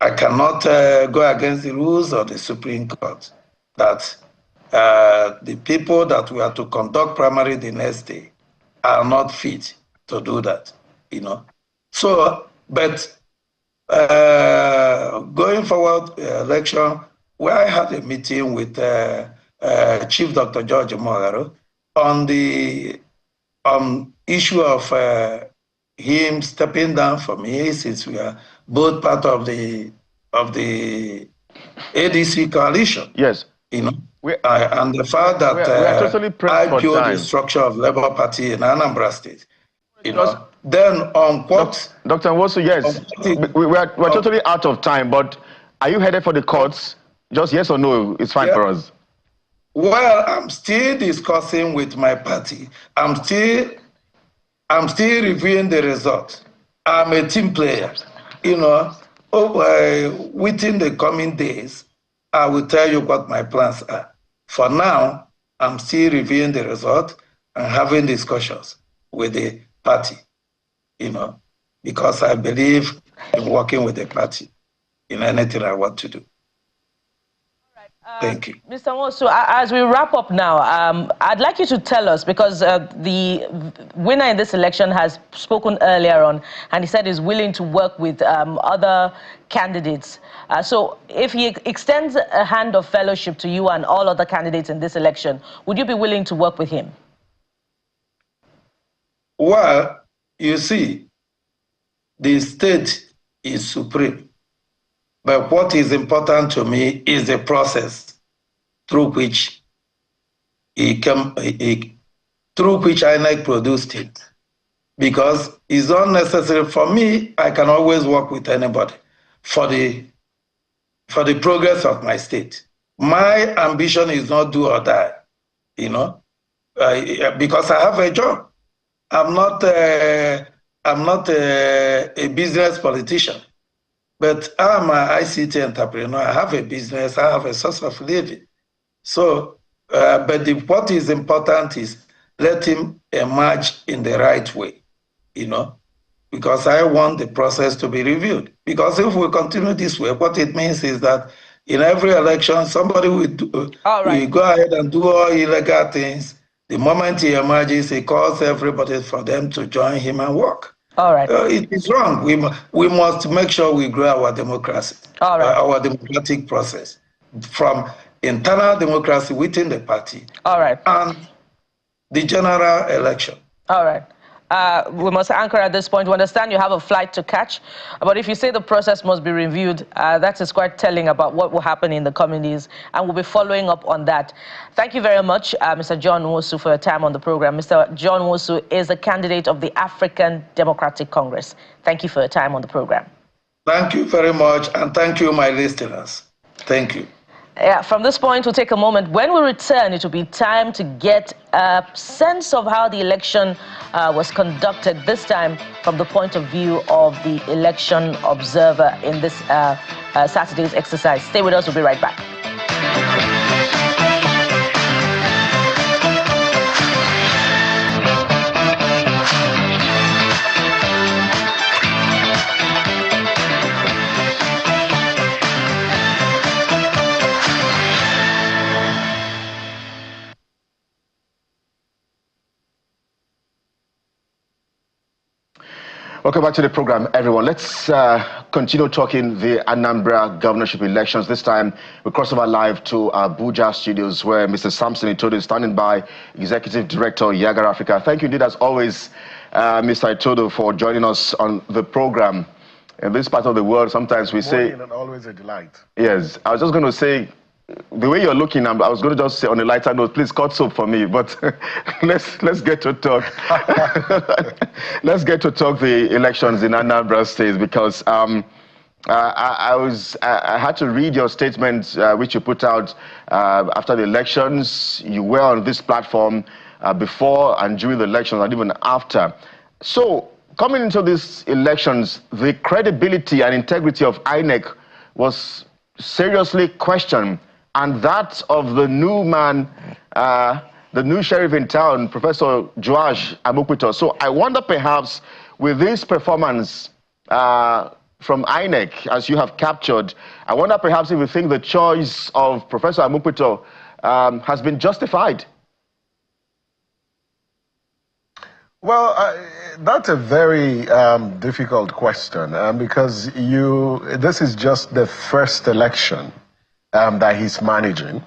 I cannot go against the rules of the Supreme Court that the people that we are to conduct primary the next day are not fit to do that, So, but going forward election, where I had a meeting with Chief Dr. George Nwosu on the issue of him stepping down for me, since we are both part of the ADC coalition. Yes. And the fact that we are totally I built the structure of Labour Party in Anambra State. Then on what? Dr. Nwosu, yes, we're totally out of time, but are you headed for the courts? Just yes or no, it's fine for us. Well, I'm still discussing with my party. I'm still reviewing the results. I'm a team player. Within the coming days, I will tell you what my plans are. For now, I'm still reviewing the result and having discussions with the party, because I believe in working with the party in anything I want to do. Thank you. Mr. Nwosu, as we wrap up now, I'd like you to tell us, because the winner in this election has spoken earlier on, and he said he's willing to work with other candidates. So if he extends a hand of fellowship to you and all other candidates in this election, would you be willing to work with him? Well, you see, the state is supreme. But what is important to me is the process through which INEC produced it. Because it's not necessary for me. I can always work with anybody for the progress of my state. My ambition is not do or die, because I have a job. I'm not a business politician. But I'm an ICT entrepreneur. I have a business. I have a source of living. So, what is important is let him emerge in the right way, because I want the process to be reviewed. Because if we continue this way, what it means is that in every election, somebody will go ahead and do all illegal things. The moment he emerges, he calls everybody for them to join him and work. All right. It is wrong. We must make sure we grow our democracy, our democratic process, from internal democracy within the party, and the general election. All right. We must anchor at this point. We understand you have a flight to catch, but if you say the process must be reviewed, that is quite telling about what will happen in the coming days, and we'll be following up on that. Thank you very much, Mr. John Nwosu, for your time on the program. Mr. John Nwosu is a candidate of the African Democratic Congress. Thank you for your time on the program. Thank you very much, and thank you, my listeners. Thank you. Yeah, from this point, we'll take a moment. When we return, it will be time to get a sense of how the election was conducted, this time from the point of view of the election observer in this Saturday's exercise. Stay with us. We'll be right back. Welcome back to the program, everyone. Let's continue talking the Anambra governorship elections. This time, we cross over live to Abuja studios, where Mr. Samson Itodo is standing by, Executive Director, Yiaga Africa. Thank you indeed, as always, Mr. Itodo, for joining us on the program. In this part of the world, sometimes we say... and always a delight. Yes, I was just going to say, the way you're looking, I was going to just say on a lighter note, please cut soap for me, but let's get to talk. Let's get to talk the elections in Anambra State, because I had to read your statement which you put out after the elections. You were on this platform before and during the elections and even after. So coming into these elections, the credibility and integrity of INEC was seriously questioned, and that of the new man, the new sheriff in town, Professor Joash Amukpito. So I wonder, perhaps with this performance from INEC, as you have captured, I wonder perhaps if you think the choice of Professor Amukpito has been justified. Well, that's a very difficult question, because this is just the first election that he's managing.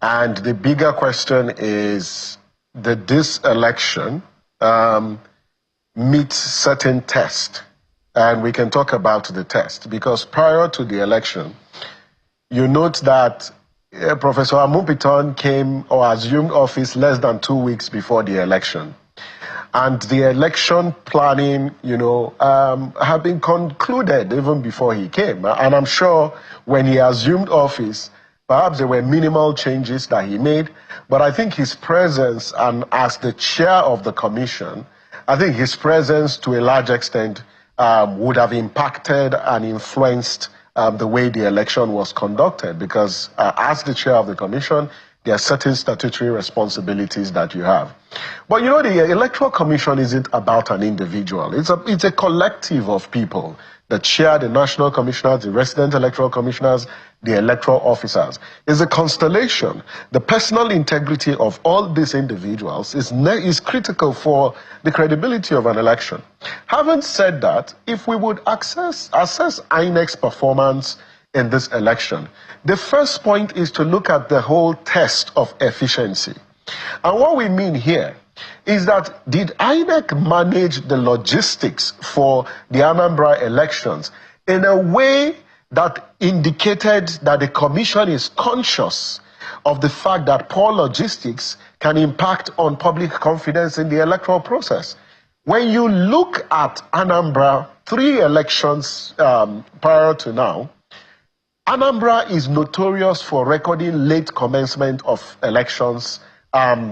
And the bigger question is, did this election meet certain tests? And we can talk about the test, because prior to the election, you note that Professor Amukpito came or assumed office less than 2 weeks before the election. And the election planning, had been concluded even before he came. And I'm sure when he assumed office, perhaps there were minimal changes that he made. But I think his presence, and as the chair of the commission, I think his presence to a large extent would have impacted and influenced the way the election was conducted. Because as the chair of the commission, there are certain statutory responsibilities that you have. But the Electoral Commission isn't about an individual. It's a collective of people. The chair, the national commissioners, the resident electoral commissioners, the electoral officers. It's a constellation. The personal integrity of all these individuals is critical for the credibility of an election. Having said that, if we would assess INEC's performance in this election, the first point is to look at the whole test of efficiency. And what we mean here is that, did INEC manage the logistics for the Anambra elections in a way that indicated that the commission is conscious of the fact that poor logistics can impact on public confidence in the electoral process? When you look at Anambra, 3 elections prior to now, Anambra is notorious for recording late commencement of elections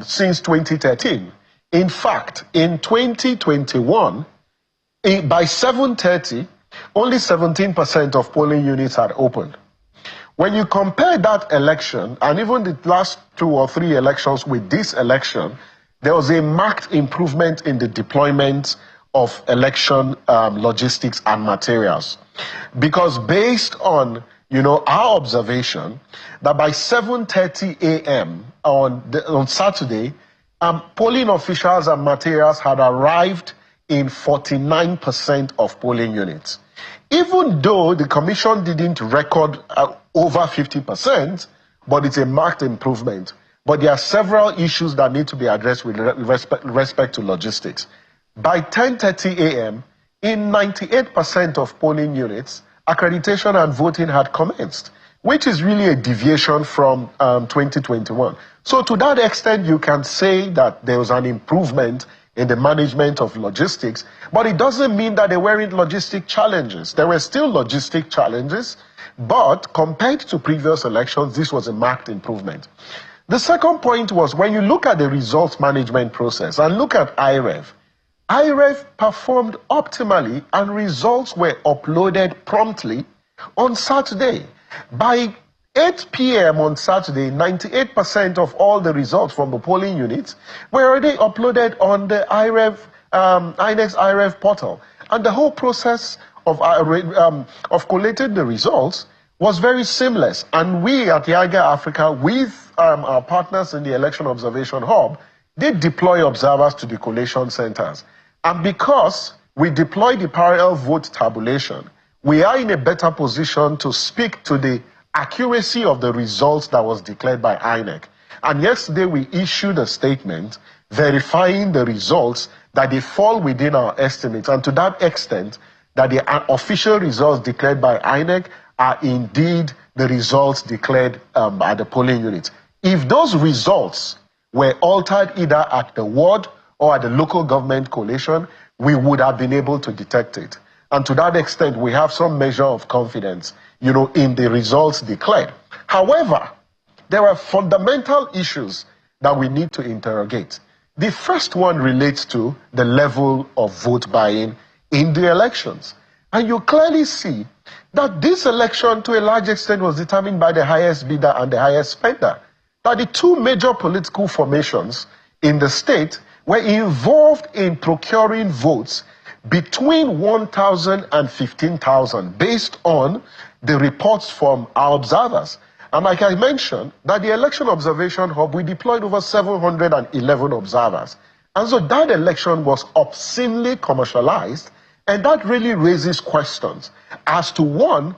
since 2013. In fact, in 2021, by 7:30, only 17% of polling units had opened. When you compare that election, and even the last 2 or 3 elections with this election, there was a marked improvement in the deployment of election logistics and materials. Because based on our observation, that by 7:30 a.m. on Saturday, polling officials and materials had arrived in 49% of polling units. Even though the commission didn't record over 50%, but it's a marked improvement. But there are several issues that need to be addressed with respect to logistics. By 10:30 a.m., in 98% of polling units, accreditation and voting had commenced, which is really a deviation from 2021. So to that extent, you can say that there was an improvement in the management of logistics, but it doesn't mean that there weren't logistic challenges. There were still logistic challenges, but compared to previous elections, this was a marked improvement. The second point was, when you look at the results management process and look at IREV performed optimally and results were uploaded promptly on Saturday. By 8 p.m. on Saturday, 98% of all the results from the polling units were already uploaded on the INEC's IREV portal. And the whole process of collating the results was very seamless. And we at Yiaga Africa, with our partners in the Election Observation Hub, did deploy observers to the collation centers. And because we deploy the parallel vote tabulation, we are in a better position to speak to the accuracy of the results that was declared by INEC. And yesterday we issued a statement verifying the results, that they fall within our estimates, and to that extent that the official results declared by INEC are indeed the results declared by the polling unit. If those results were altered either at the ward or at the local government collation, we would have been able to detect it. And to that extent, we have some measure of confidence, in the results declared. However, there are fundamental issues that we need to interrogate. The first one relates to the level of vote buying in the elections. And you clearly see that this election, to a large extent, was determined by the highest bidder and the highest spender. That the two major political formations in the state were involved in procuring votes between 1,000 and 15,000 based on the reports from our observers. And like I mentioned, that the Election Observation Hub, we deployed over 711 observers. And so that election was obscenely commercialized, and that really raises questions as to, one,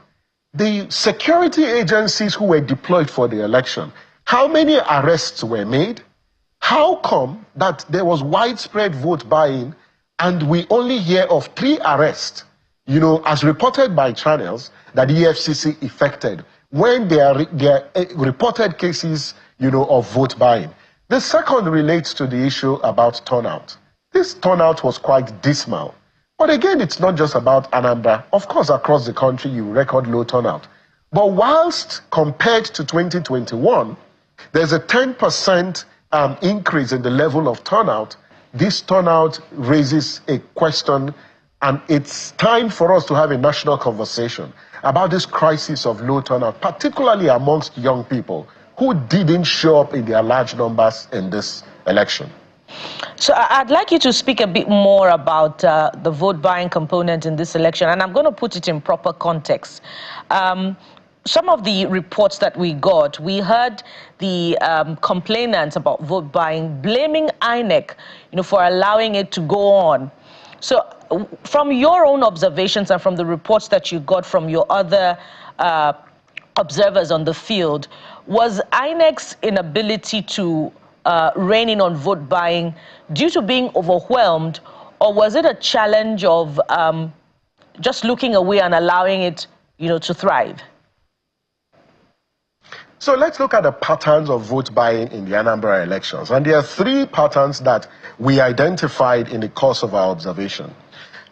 the security agencies who were deployed for the election. How many arrests were made? How come that there was widespread vote buying and we only hear of 3 arrests, as reported by channels that the EFCC effected when there are reported cases, of vote buying? The second relates to the issue about turnout. This turnout was quite dismal. But again, it's not just about Anambra. Of course, across the country, you record low turnout. But whilst compared to 2021, there's a 10% increase in the level of turnout. This turnout raises a question, and it's time for us to have a national conversation about this crisis of low turnout, particularly amongst young people who didn't show up in their large numbers in this election. So I'd like you to speak a bit more about the vote buying component in this election, and I'm going to put it in proper context. Some of the reports that we got, we heard the complainants about vote buying blaming INEC, for allowing it to go on. So from your own observations and from the reports that you got from your other observers on the field, was INEC's inability to rein in on vote buying due to being overwhelmed, or was it a challenge of just looking away and allowing it, to thrive? So let's look at the patterns of vote buying in the Anambra elections. And there are 3 patterns that we identified in the course of our observation.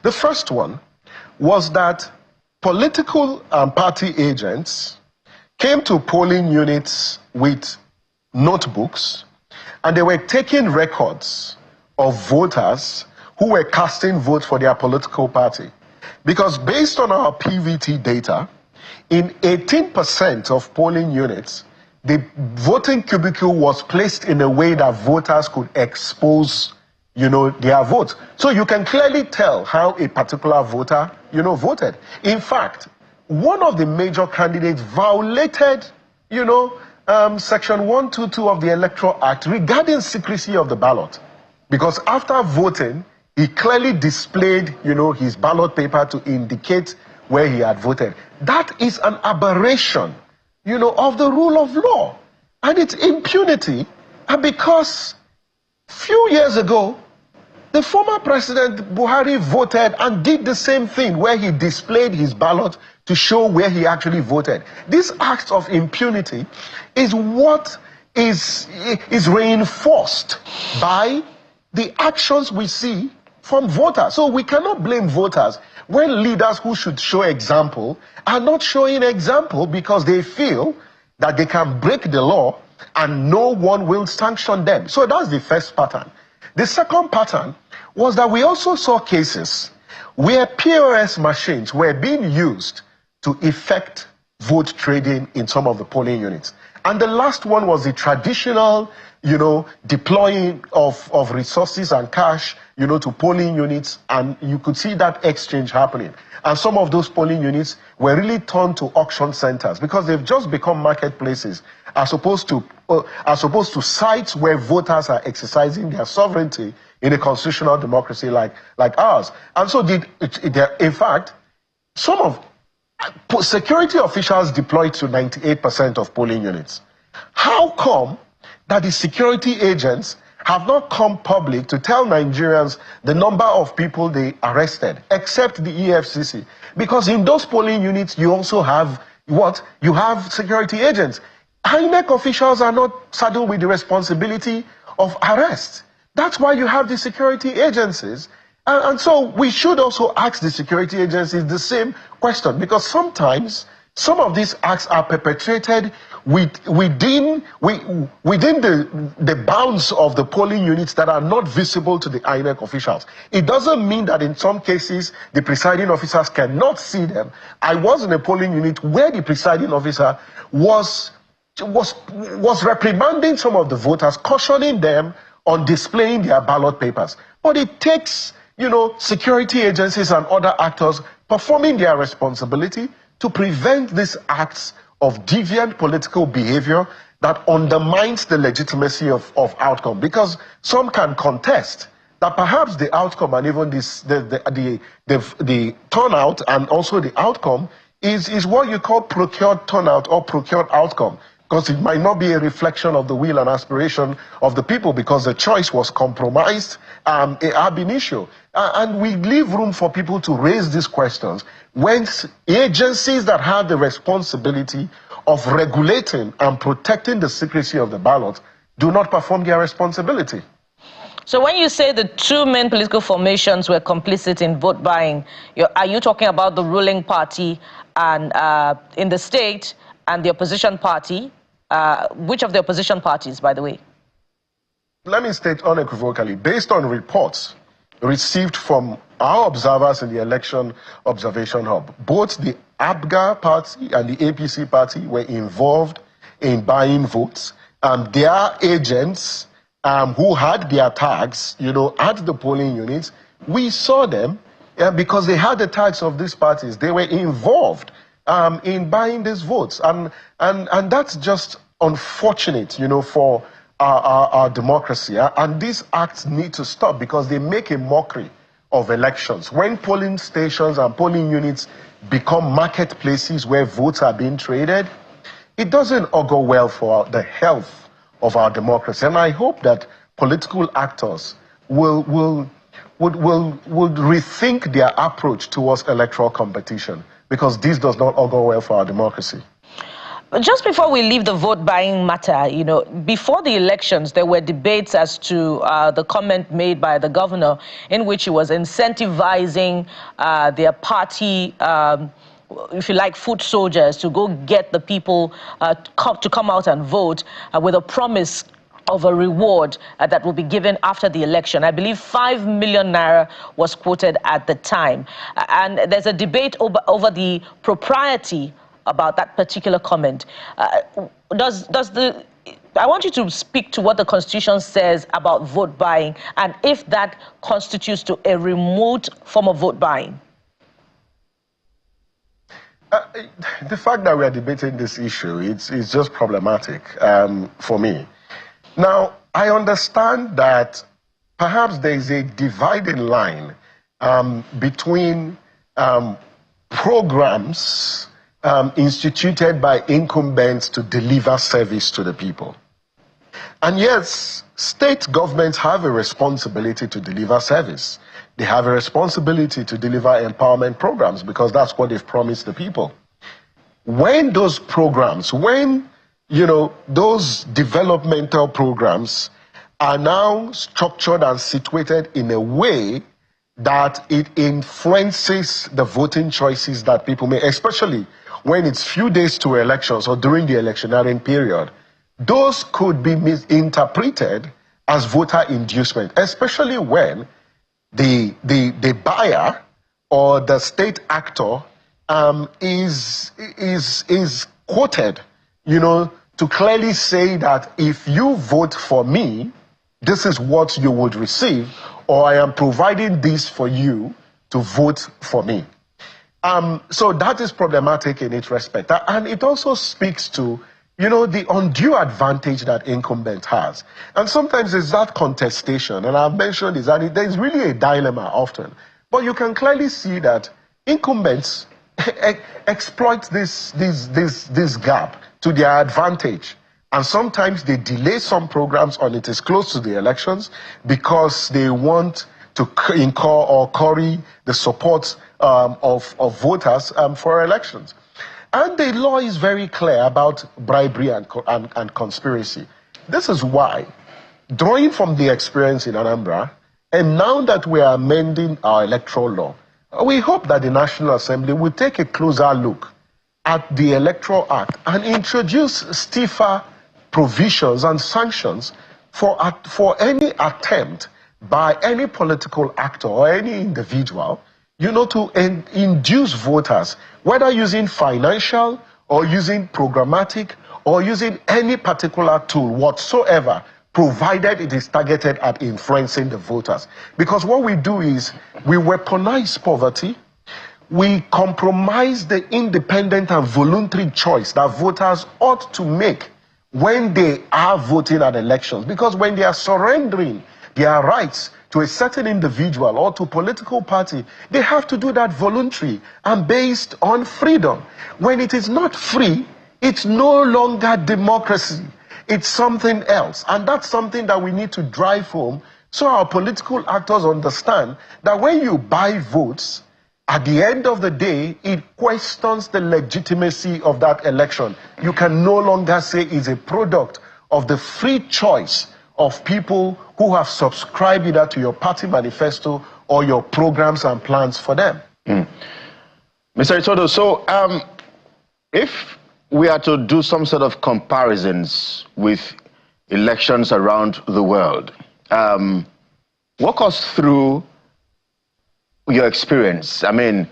The first one was that political and party agents came to polling units with notebooks, and they were taking records of voters who were casting votes for their political party. Because based on our PVT data, in 18% of polling units, the voting cubicle was placed in a way that voters could expose, their votes. So you can clearly tell how a particular voter, voted. In fact, one of the major candidates violated, Section 122 of the Electoral Act regarding secrecy of the ballot. Because after voting, he clearly displayed, his ballot paper to indicate where he had voted. That is an aberration, of the rule of law. And it's impunity. And because few years ago, the former President Buhari voted and did the same thing, where he displayed his ballot to show where he actually voted. This act of impunity is what is reinforced by the actions we see from voters. So we cannot blame voters when leaders who should show example are not showing example because they feel that they can break the law and no one will sanction them. So that's the first pattern. The second pattern was that we also saw cases where POS machines were being used to effect vote trading in some of the polling units. And the last one was the traditional, deploying of resources and cash, to polling units, and you could see that exchange happening. And some of those polling units were really turned to auction centers because they've just become marketplaces as opposed to sites where voters are exercising their sovereignty in a constitutional democracy like ours. And so in fact, some of security officials deployed to 98% of polling units. How come that the security agents have not come public to tell Nigerians the number of people they arrested, except the EFCC? Because in those polling units, you also have what? You have security agents. INEC officials are not saddled with the responsibility of arrest. That's why you have the security agencies. And so we should also ask the security agencies the same question, because sometimes some of these acts are perpetrated within the bounds of the polling units that are not visible to the INEC officials. It doesn't mean that in some cases the presiding officers cannot see them. I was in a polling unit where the presiding officer was reprimanding some of the voters, cautioning them on displaying their ballot papers. But it takes, security agencies and other actors performing their responsibility to prevent these acts of deviant political behavior that undermines the legitimacy of outcome. Because some can contest that perhaps the outcome and even the turnout and also the outcome is what you call procured turnout or procured outcome. Because it might not be a reflection of the will and aspiration of the people, because the choice was compromised ab initio. And we leave room for people to raise these questions when agencies that have the responsibility of regulating and protecting the secrecy of the ballot do not perform their responsibility. So when you say the two main political formations were complicit in vote buying, are you talking about the ruling party and in the state and the opposition party? Which of the opposition parties, by the way? Let me state unequivocally, based on reports received from our observers in the Election Observation Hub, both the ABGA party and the APC party were involved in buying votes. Their agents who had their tags, at the polling units, we saw them because they had the tags of these parties. They were involved in buying these votes. And that's just unfortunate, for our democracy. And these acts need to stop because they make a mockery of elections. When polling stations and polling units become marketplaces where votes are being traded, it doesn't augur well for the health of our democracy. And I hope that political actors would rethink their approach towards electoral competition, because this does not augur well for our democracy. Just before we leave the vote buying matter, before the elections, there were debates as to the comment made by the governor in which he was incentivizing their party, if you like, foot soldiers to go get the people to come out and vote with a promise of a reward that will be given after the election. I believe 5 million naira was quoted at the time. And there's a debate over the propriety about that particular comment. I want you to speak to what the Constitution says about vote buying and if that constitutes to a remote form of vote buying. The fact that we are debating this issue, it's just problematic for me. Now, I understand that perhaps there is a dividing line between programs instituted by incumbents to deliver service to the people. And yes, state governments have a responsibility to deliver service. They have a responsibility to deliver empowerment programs because that's what they've promised the people. When those programs, those developmental programs are now structured and situated in a way that it influences the voting choices that people make, especially when it's few days to elections or during the electioneering period, those could be misinterpreted as voter inducement, especially when the buyer or the state actor is quoted, to clearly say that if you vote for me, this is what you would receive, or I am providing this for you to vote for me. So that is problematic in its respect. And it also speaks to, the undue advantage that incumbent has. And sometimes it's that contestation, and I've mentioned this, and there's really a dilemma often. But you can clearly see that incumbents exploit this gap to their advantage. And sometimes they delay some programs when it is close to the elections because they want to incur or curry the support of voters for elections. And the law is very clear about bribery and conspiracy. This is why, drawing from the experience in Anambra, and now that we are amending our electoral law, we hope that the National Assembly will take a closer look at the Electoral Act and introduce stiffer provisions and sanctions for any attempt by any political actor or any individual, to induce voters, whether using financial or using programmatic or using any particular tool whatsoever, provided it is targeted at influencing the voters. Because what we do is we weaponize poverty, we compromise the independent and voluntary choice that voters ought to make when they are voting at elections. Because when they are surrendering their rights to a certain individual or to a political party, they have to do that voluntary and based on freedom. When it is not free, it's no longer democracy. It's something else. And that's something that we need to drive home so our political actors understand that when you buy votes, at the end of the day, it questions the legitimacy of that election. You can no longer say it's a product of the free choice of people who have subscribed either to your party manifesto or your programs and plans for them. Mr. Itodo, so if we are to do some sort of comparisons with elections around the world, walk us through your experience. I mean,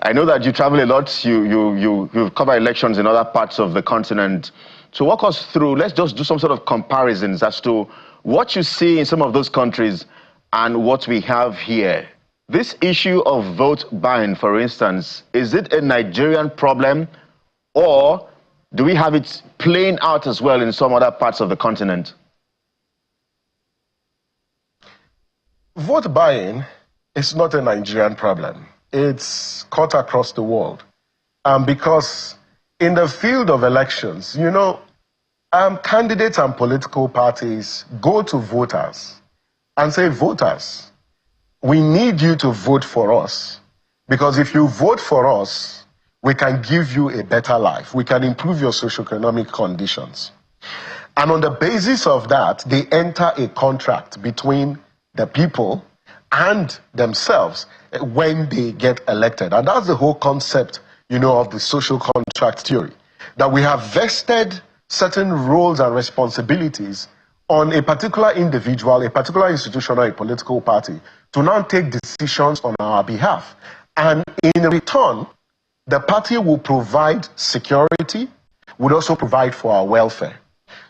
I know that you travel a lot, you cover elections in other parts of the continent. So walk us through, let's just do some sort of comparisons as to what you see in some of those countries and what we have here. This issue of vote buying, for instance, is it a Nigerian problem, or do we have it playing out as well in some other parts of the continent? Vote buying is not a Nigerian problem. It's cut across the world. Because in the field of elections, candidates and political parties go to voters and say, voters, we need you to vote for us. Because if you vote for us, we can give you a better life. We can improve your socioeconomic conditions. And on the basis of that, they enter a contract between the people and themselves when they get elected. And that's the whole concept, of the social contract theory. That we have vested certain roles and responsibilities on a particular individual, a particular institution, or a political party to now take decisions on our behalf. And in return, the party will provide security, would also provide for our welfare.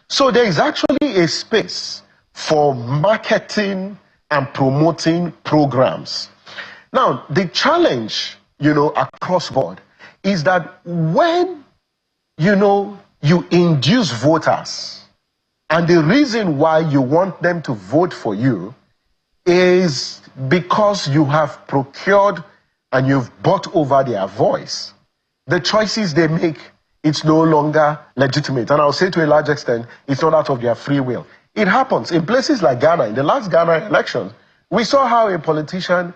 So there is actually a space for marketing and promoting programs. Now, the challenge, across board is that when, you induce voters, and the reason why you want them to vote for you is because you have procured and you've bought over their voice. The choices they make, it's no longer legitimate. And I'll say to a large extent, it's not out of their free will. It happens in places like Ghana. In the last Ghana election, we saw how a politician,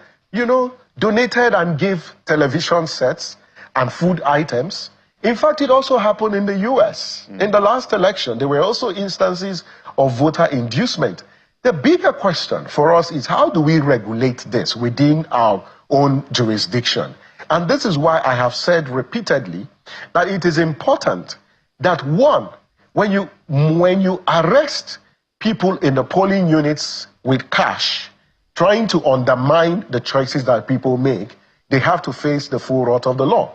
donated and gave television sets and food items. In fact, it also happened in the US. In the last election, there were also instances of voter inducement. The bigger question for us is, how do we regulate this within our own jurisdiction? And this is why I have said repeatedly that it is important that, one, when you arrest people in the polling units with cash, trying to undermine the choices that people make, they have to face the full wrath of the law.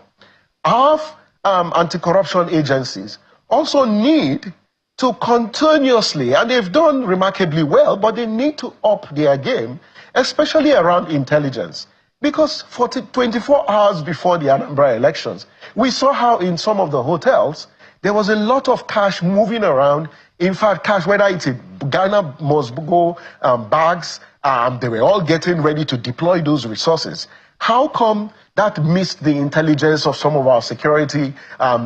Our anti-corruption agencies also need to continuously, and they've done remarkably well, but they need to up their game, especially around intelligence. Because 24 hours before the Anambra elections, we saw how in some of the hotels, there was a lot of cash moving around. In fact, cash, whether it's a Ghana must go bags, they were all getting ready to deploy those resources. How come that missed the intelligence of some of our security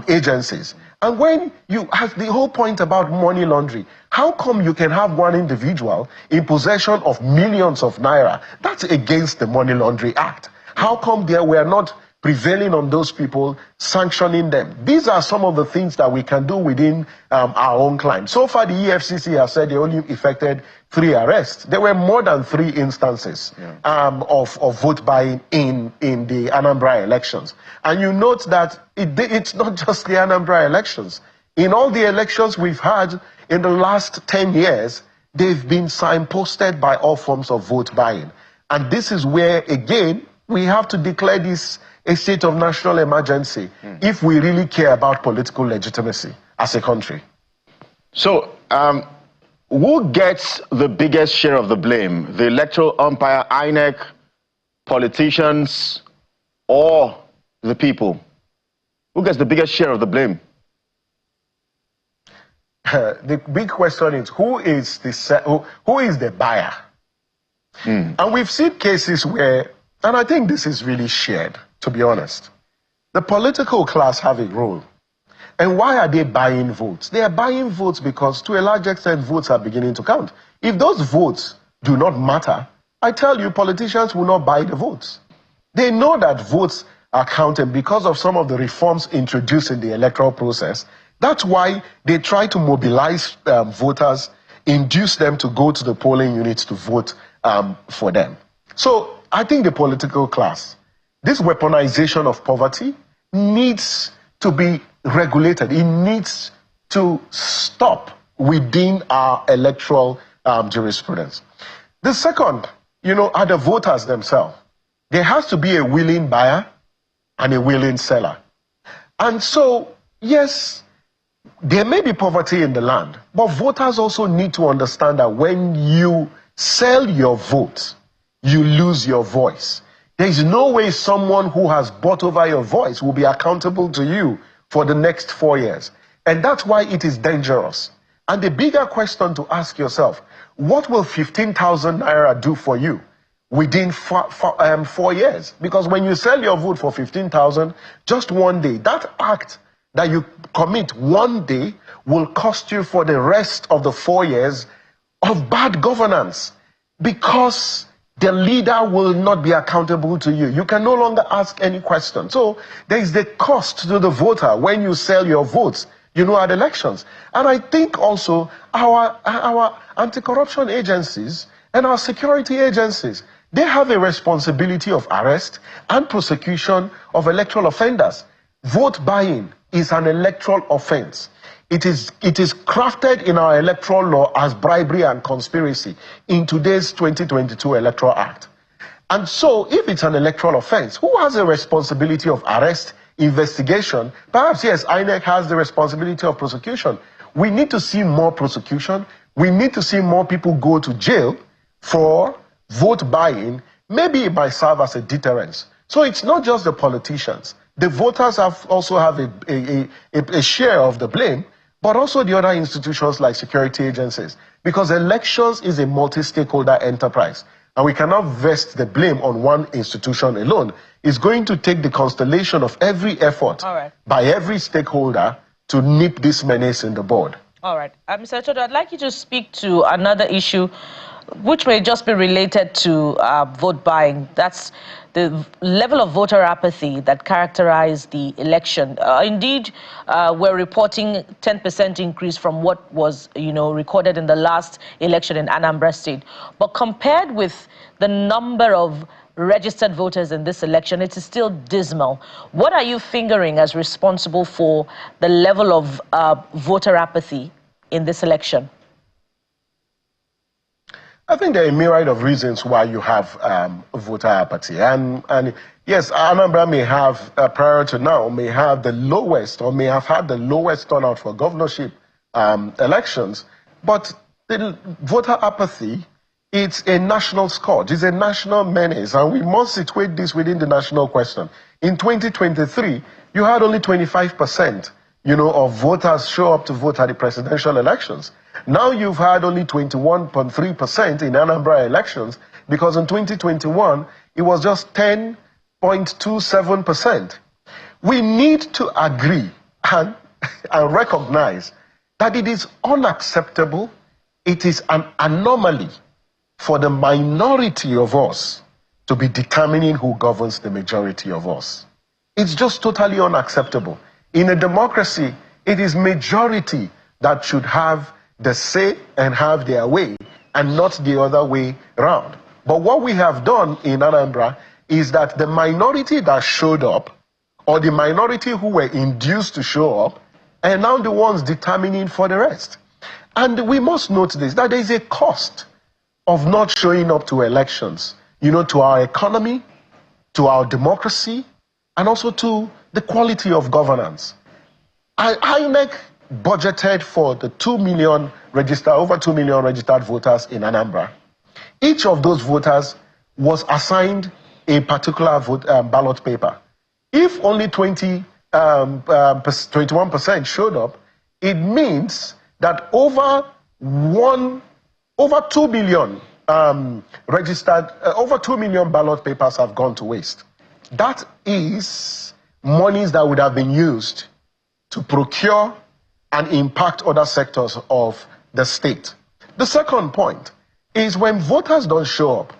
agencies? And when you ask the whole point about money laundering, how come you can have one individual in possession of millions of naira? That's against the Money Laundering Act. How come there were not prevailing on those people, sanctioning them? These are some of the things that we can do within our own climb. So far, the EFCC has said they only effected 3 arrests. There were more than 3 instances of vote buying in the Anambra elections. And you note that it's not just the Anambra elections. In all the elections we've had in the last 10 years, they've been signposted by all forms of vote buying. And this is where, again, we have to declare this a state of national emergency if we really care about political legitimacy as a country. So, who gets the biggest share of the blame? The electoral umpire, INEC, politicians, or the people? Who gets the biggest share of the blame? The big question is, who is the buyer? And we've seen cases where, and I think this is really shared, to be honest. The political class have a role. And why are they buying votes? They are buying votes because, to a large extent, votes are beginning to count. If those votes do not matter, I tell you, politicians will not buy the votes. They know that votes are counted because of some of the reforms introduced in the electoral process. That's why they try to mobilize voters, induce them to go to the polling units to vote for them. So I think the political class, this weaponization of poverty needs to be regulated. It needs to stop within our electoral jurisprudence. The second, are the voters themselves. There has to be a willing buyer and a willing seller. And so, yes, there may be poverty in the land, but voters also need to understand that when you sell your vote, you lose your voice. There is no way someone who has bought over your voice will be accountable to you for the next 4 years. And that's why it is dangerous. And the bigger question to ask yourself, what will 15,000 naira do for you within 4 years? Because when you sell your vote for 15,000, just one day, that act that you commit one day will cost you for the rest of the 4 years of bad governance, because the leader will not be accountable to you. You can no longer ask any question. So there is the cost to the voter when you sell your votes, at elections. And I think also our anti-corruption agencies and our security agencies, they have a responsibility of arrest and prosecution of electoral offenders. Vote buying is an electoral offense. It is crafted in our electoral law as bribery and conspiracy in today's 2022 Electoral Act. And so, if it's an electoral offense, who has a responsibility of arrest, investigation? Perhaps, yes, INEC has the responsibility of prosecution. We need to see more prosecution. We need to see more people go to jail for vote buying. Maybe it might serve as a deterrence. So it's not just the politicians. The voters also have a share of the blame, but also the other institutions like security agencies, because elections is a multi-stakeholder enterprise, and we cannot vest the blame on one institution alone. It's going to take the constellation of every effort by every stakeholder to nip this menace in the bud. All right. Mr. Itodo, I'd like you to speak to another issue which may just be related to vote buying. That's the level of voter apathy that characterized the election. Indeed, we're reporting 10% increase from what was, recorded in the last election in Anambra State. But compared with the number of registered voters in this election, it is still dismal. What are you fingering as responsible for the level of voter apathy in this election? I think there are a myriad of reasons why you have voter apathy. And yes, Anambra may have, prior to now, may have the lowest or may have had the lowest turnout for governorship elections. But the voter apathy, it's a national scourge, it's a national menace, and we must situate this within the national question. In 2023, you had only 25%, of voters show up to vote at the presidential elections. Now you've had only 21.3% in Anambra elections, because in 2021, it was just 10.27%. We need to agree and recognize that it is unacceptable, it is an anomaly for the minority of us to be determining who governs the majority of us. It's just totally unacceptable. In a democracy, it is majority that should have the say and have their way, and not the other way around. But what we have done in Anambra is that the minority that showed up, or the minority who were induced to show up, are now the ones determining for the rest. And we must note this, that there is a cost of not showing up to elections, to our economy, to our democracy, and also to the quality of governance. INEC budgeted for the over 2 million registered voters in Anambra. Each of those voters was assigned a particular ballot paper. If only 21% showed up, it means that over 2 million over 2 million ballot papers have gone to waste. That is monies that would have been used to procure and impact other sectors of the state. The second point is, when voters don't show up,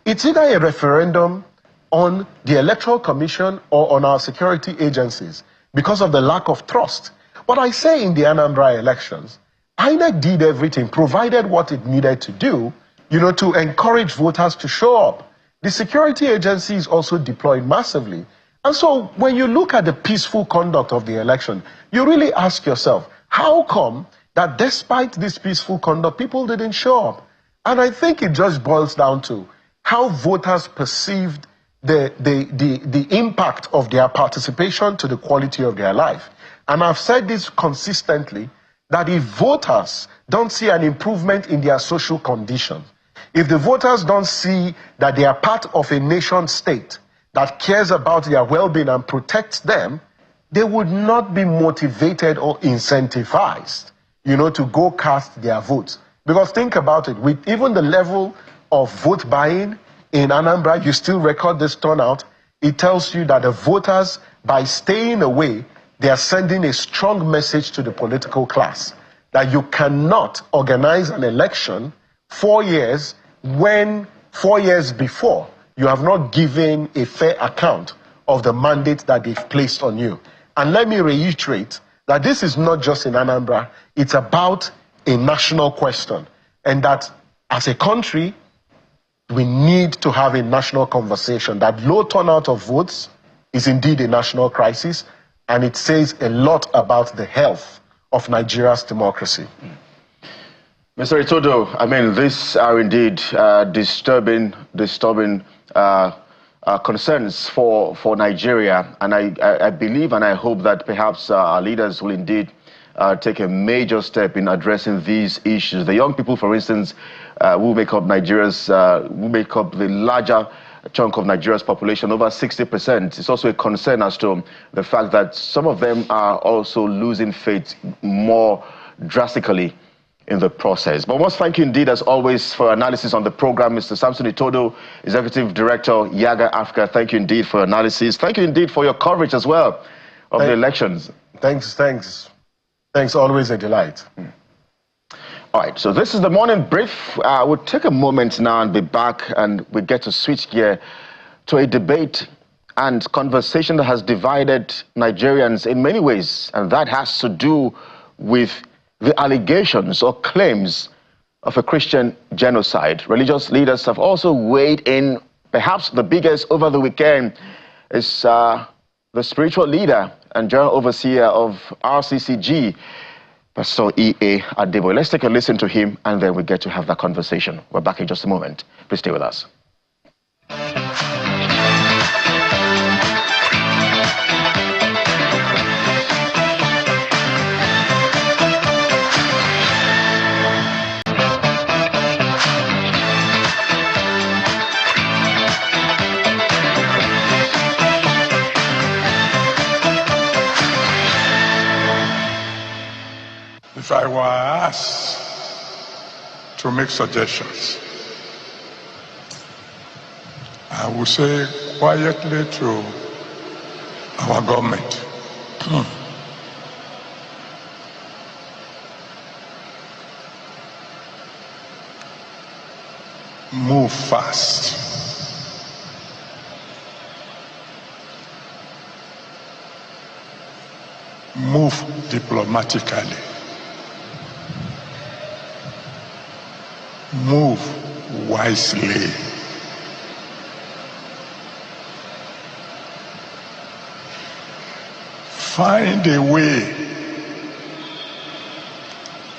it's either a referendum on the Electoral Commission or on our security agencies because of the lack of trust. But I say in the Anambra elections, INEC did everything, provided what it needed to do, to encourage voters to show up. The security agencies also deployed massively. And so when you look at the peaceful conduct of the election, you really ask yourself, how come that despite this peaceful conduct, people didn't show up? And I think it just boils down to how voters perceived the impact of their participation to the quality of their life. And I've said this consistently, that if voters don't see an improvement in their social conditions, if the voters don't see that they are part of a nation state that cares about their well-being and protects them, they would not be motivated or incentivized, to go cast their votes. Because think about it, with even the level of vote buying in Anambra, you still record this turnout. It tells you that the voters, by staying away, they are sending a strong message to the political class that you cannot organize an election 4 years when 4 years before you have not given a fair account of the mandate that they've placed on you. And let me reiterate that this is not just in Anambra, it's about a national question. And that as a country, we need to have a national conversation, that low turnout of votes is indeed a national crisis, and it says a lot about the health of Nigeria's democracy. Mr. Itodo, these are indeed disturbing concerns for Nigeria, and I believe and I hope that perhaps our leaders will indeed take a major step in addressing these issues. The young people, for instance, who make up the larger chunk of Nigeria's population, over 60%. It's also a concern as to the fact that some of them are also losing faith more drastically in the process. But most thank you indeed, as always, for analysis on the program. Mr. Samson Itodo, Executive Director, Yiaga Africa, thank you indeed for analysis. Thank you indeed for your coverage as well of the elections. Thanks, always a delight. All right, so this is the morning brief. We'll take a moment now and be back, and we get to switch gear to a debate and conversation that has divided Nigerians in many ways, and that has to do with the allegations or claims of a Christian genocide. Religious leaders have also weighed in. Perhaps the biggest over the weekend is the spiritual leader and general overseer of RCCG, Pastor E.A. Adebo. Let's take a listen to him, and then we get to have that conversation. We're back in just a moment. Please stay with us. I were asked to make suggestions, I would say quietly to our government, move fast. Move diplomatically. Move wisely. Find a way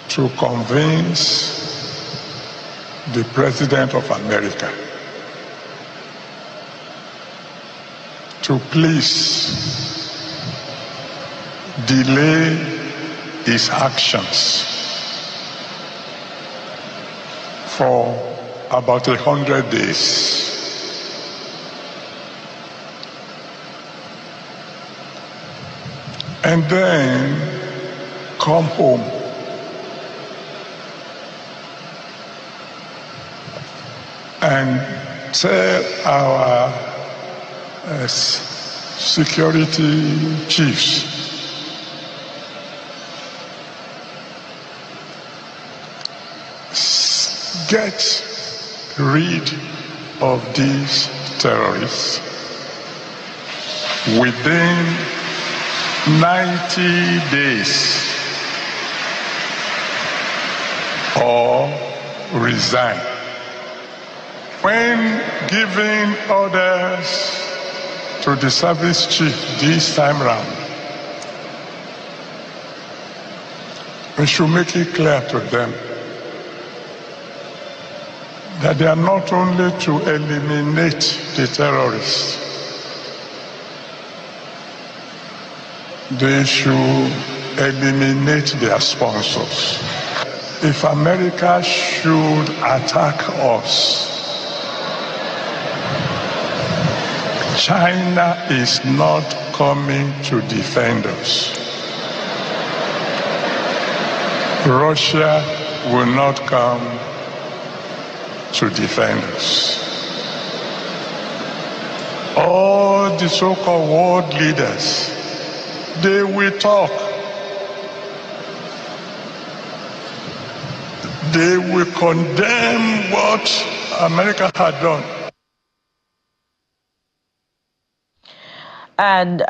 to convince the President of America to please delay his actions for about 100 days. And then come home and tell our security chiefs get rid of these terrorists within 90 days or resign. When giving orders to the service chief this time round, we should make it clear to them that they are not only to eliminate the terrorists, they should eliminate their sponsors. If America should attack us, China is not coming to defend us. Russia will not come to defend us. All the so-called world leaders, they will talk. They will condemn what America had done. And,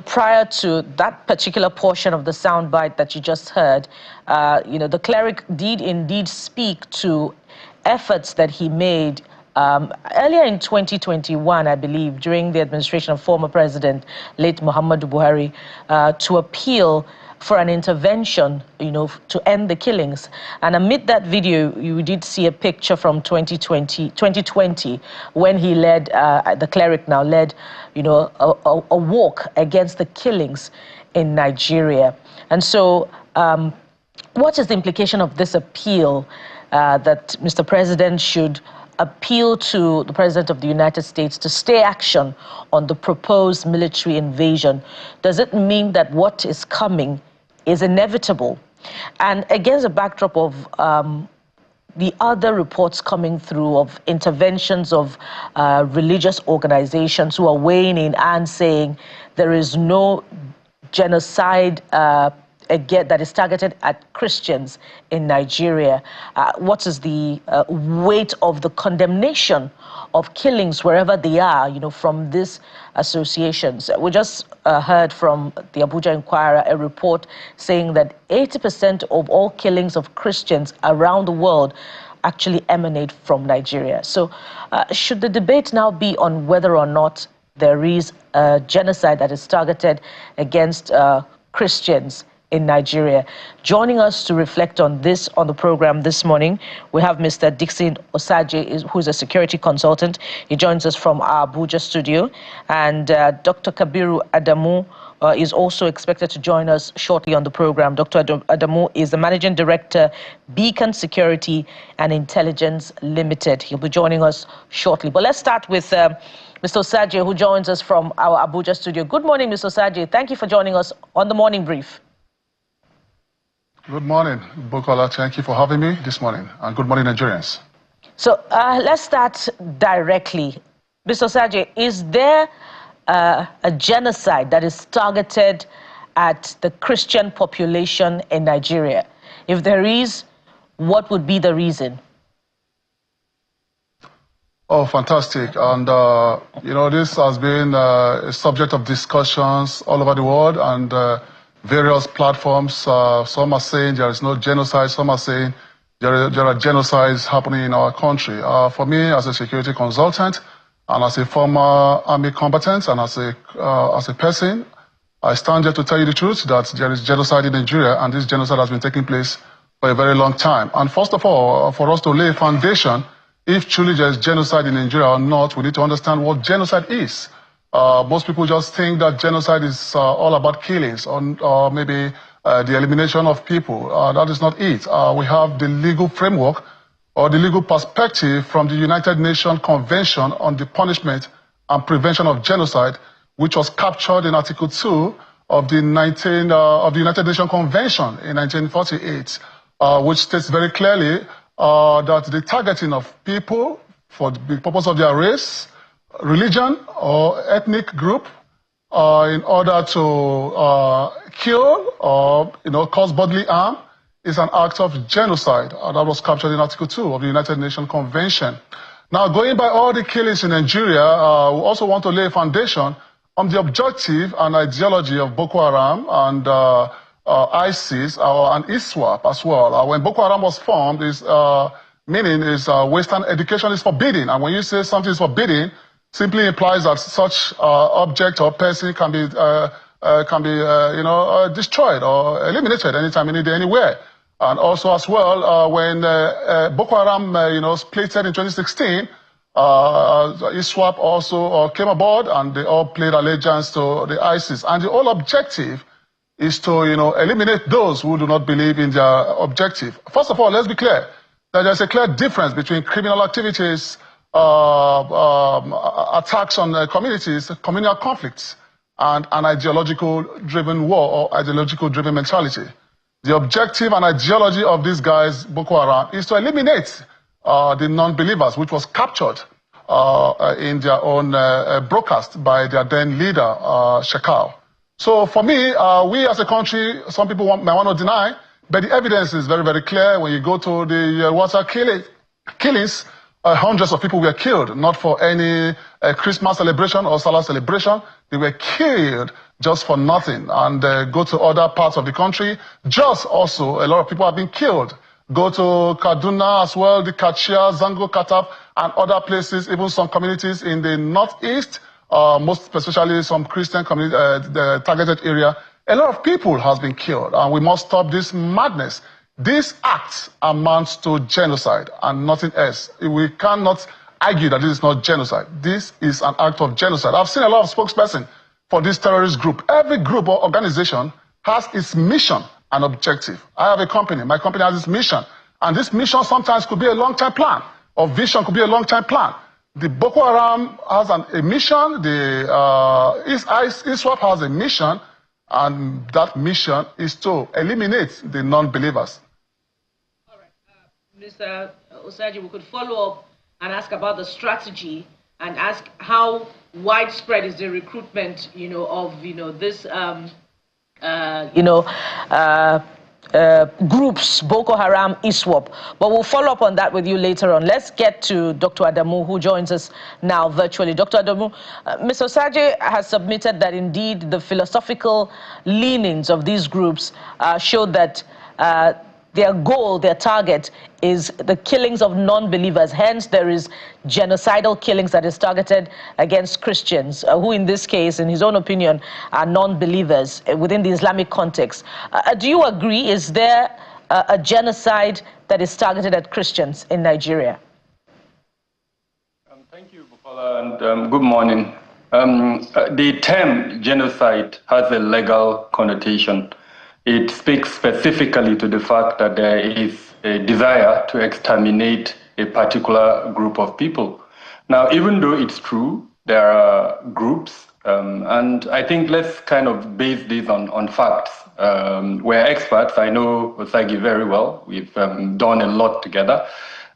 prior to that particular portion of the soundbite that you just heard, the cleric did indeed speak to efforts that he made earlier in 2021, I believe, during the administration of former President, late Muhammadu Buhari, to appeal for an intervention, to end the killings. And amid that video, you did see a picture from 2020 when he led, the cleric now led, a walk against the killings in Nigeria. And so what is the implication of this appeal that Mr. President should appeal to the President of the United States to stay action on the proposed military invasion? Does it mean that what is coming is inevitable? And against the backdrop of the other reports coming through of interventions of religious organizations who are weighing in and saying there is no genocide that is targeted at Christians in Nigeria. What is the weight of the condemnation of killings wherever they are, from these associations? We just heard from the Abuja Inquirer a report saying that 80% of all killings of Christians around the world actually emanate from Nigeria. So should the debate now be on whether or not there is a genocide that is targeted against Christians in Nigeria? Joining us to reflect on this on the program this morning, we have Mr. Dixon Osaje, who's a security consultant. He joins us from our Abuja studio. And Dr. Kabiru Adamu is also expected to join us shortly on the program. Dr. Adamu is the Managing Director, Beacon Security and Intelligence Limited. He'll be joining us shortly. But let's start with Mr. Osaje, who joins us from our Abuja studio. Good morning, Mr. Osaje. Thank you for joining us on the Morning Brief. Good morning, Bukola. Thank you for having me this morning. And good morning, Nigerians. So let's start directly. Mr. Osagie, is there a genocide that is targeted at the Christian population in Nigeria? If there is, what would be the reason? Oh, fantastic. And, this has been a subject of discussions all over the world and various platforms. Some are saying there is no genocide. Some are saying there are genocides happening in our country. For me, as a security consultant and as a former army combatant and as a person, I stand here to tell you the truth that there is genocide in Nigeria, and this genocide has been taking place for a very long time. And first of all, for us to lay a foundation, if truly there is genocide in Nigeria or not, we need to understand what genocide is. Most people just think that genocide is all about killings or maybe the elimination of people. That is not it. We have the legal framework or the legal perspective from the United Nations Convention on the Punishment and Prevention of Genocide, which was captured in Article 2 of the United Nations Convention in 1948, which states very clearly that the targeting of people for the purpose of their race, religion, or ethnic group in order to kill or cause bodily harm is an act of genocide. That was captured in Article 2 of the United Nations Convention. Now, going by all the killings in Nigeria, we also want to lay a foundation on the objective and ideology of Boko Haram and ISIS and ISWAP as well. When Boko Haram was formed, meaning is Western education is forbidden. And when you say something is forbidden, simply implies that such object or person can be destroyed or eliminated anytime, any day, anywhere. And also as well, when Boko Haram, splitted in 2016, ISWAP also came aboard, and they all played allegiance to the ISIS. And the whole objective is to, eliminate those who do not believe in their objective. First of all, let's be clear that there's a clear difference between criminal activities, attacks on communities, communal conflicts, and an ideological-driven war or ideological-driven mentality. The objective and ideology of these guys, Boko Haram, is to eliminate the non-believers, which was captured in their own broadcast by their then leader, Shekau. So for me, we as a country, some people may want to deny, but the evidence is very, very clear. When you go to the water killings, hundreds of people were killed, not for any Christmas celebration or Salah celebration. They were killed just for nothing. And go to other parts of the country, just also a lot of people have been killed. Go to Kaduna as well, the Kachia, Zango, Katap, and other places, even some communities in the northeast, most especially some Christian community, the targeted area. A lot of people has been killed, and we must stop this madness. This act amounts to genocide and nothing else. We cannot argue that this is not genocide. This is an act of genocide. I've seen a lot of spokespersons for this terrorist group. Every group or organization has its mission and objective. I have a company. My company has its mission. And this mission sometimes could be a long-term plan, or vision could be a long-term plan. The Boko Haram has a mission. The ISWAP has a mission. And that mission is to eliminate the non-believers. All right. Mr. Osagie, we could follow up and ask about the strategy and ask how widespread is the recruitment, of, this, groups, Boko Haram, ISWAP. But we'll follow up on that with you later on. Let's get to Dr. Adamu, who joins us now virtually. Dr. Adamu, Mr. Osagie has submitted that indeed the philosophical leanings of these groups show that their goal, their target is the killings of non-believers. Hence, there is genocidal killings that is targeted against Christians, who in this case, in his own opinion, are non-believers within the Islamic context. Do you agree? Is there a genocide that is targeted at Christians in Nigeria? Thank you, Bukola, and good morning. The term genocide has a legal connotation. It speaks specifically to the fact that there is a desire to exterminate a particular group of people. Now, even though it's true there are groups, and I think let's kind of base this on facts. We're experts. I know Osagi very well. We've done a lot together.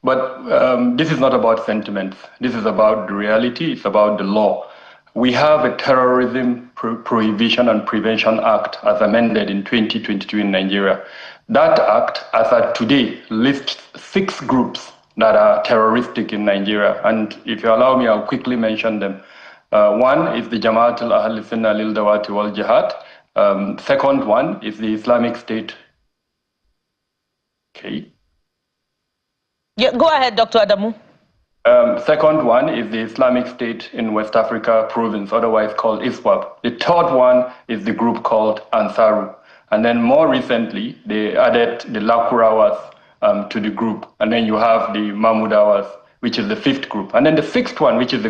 But this is not about sentiments. This is about the reality. It's about the law. We have a Terrorism Prohibition and Prevention Act as amended in 2022 in Nigeria. That act, as at today, lists 6 groups that are terroristic in Nigeria. And if you allow me, I'll quickly mention them. One is the Jama'at al-Ahl Sunnah lil Dawati wal Jihad. Second one is the Islamic State. Okay. Yeah, go ahead, Dr. Adamu. Second one is the Islamic State in West Africa province, otherwise called ISWAP. The third one is the group called Ansaru. And then more recently, they added the Lakurawas to the group. And then you have the Mahmudawas, which is the 5th group. And then the 6th one, which is the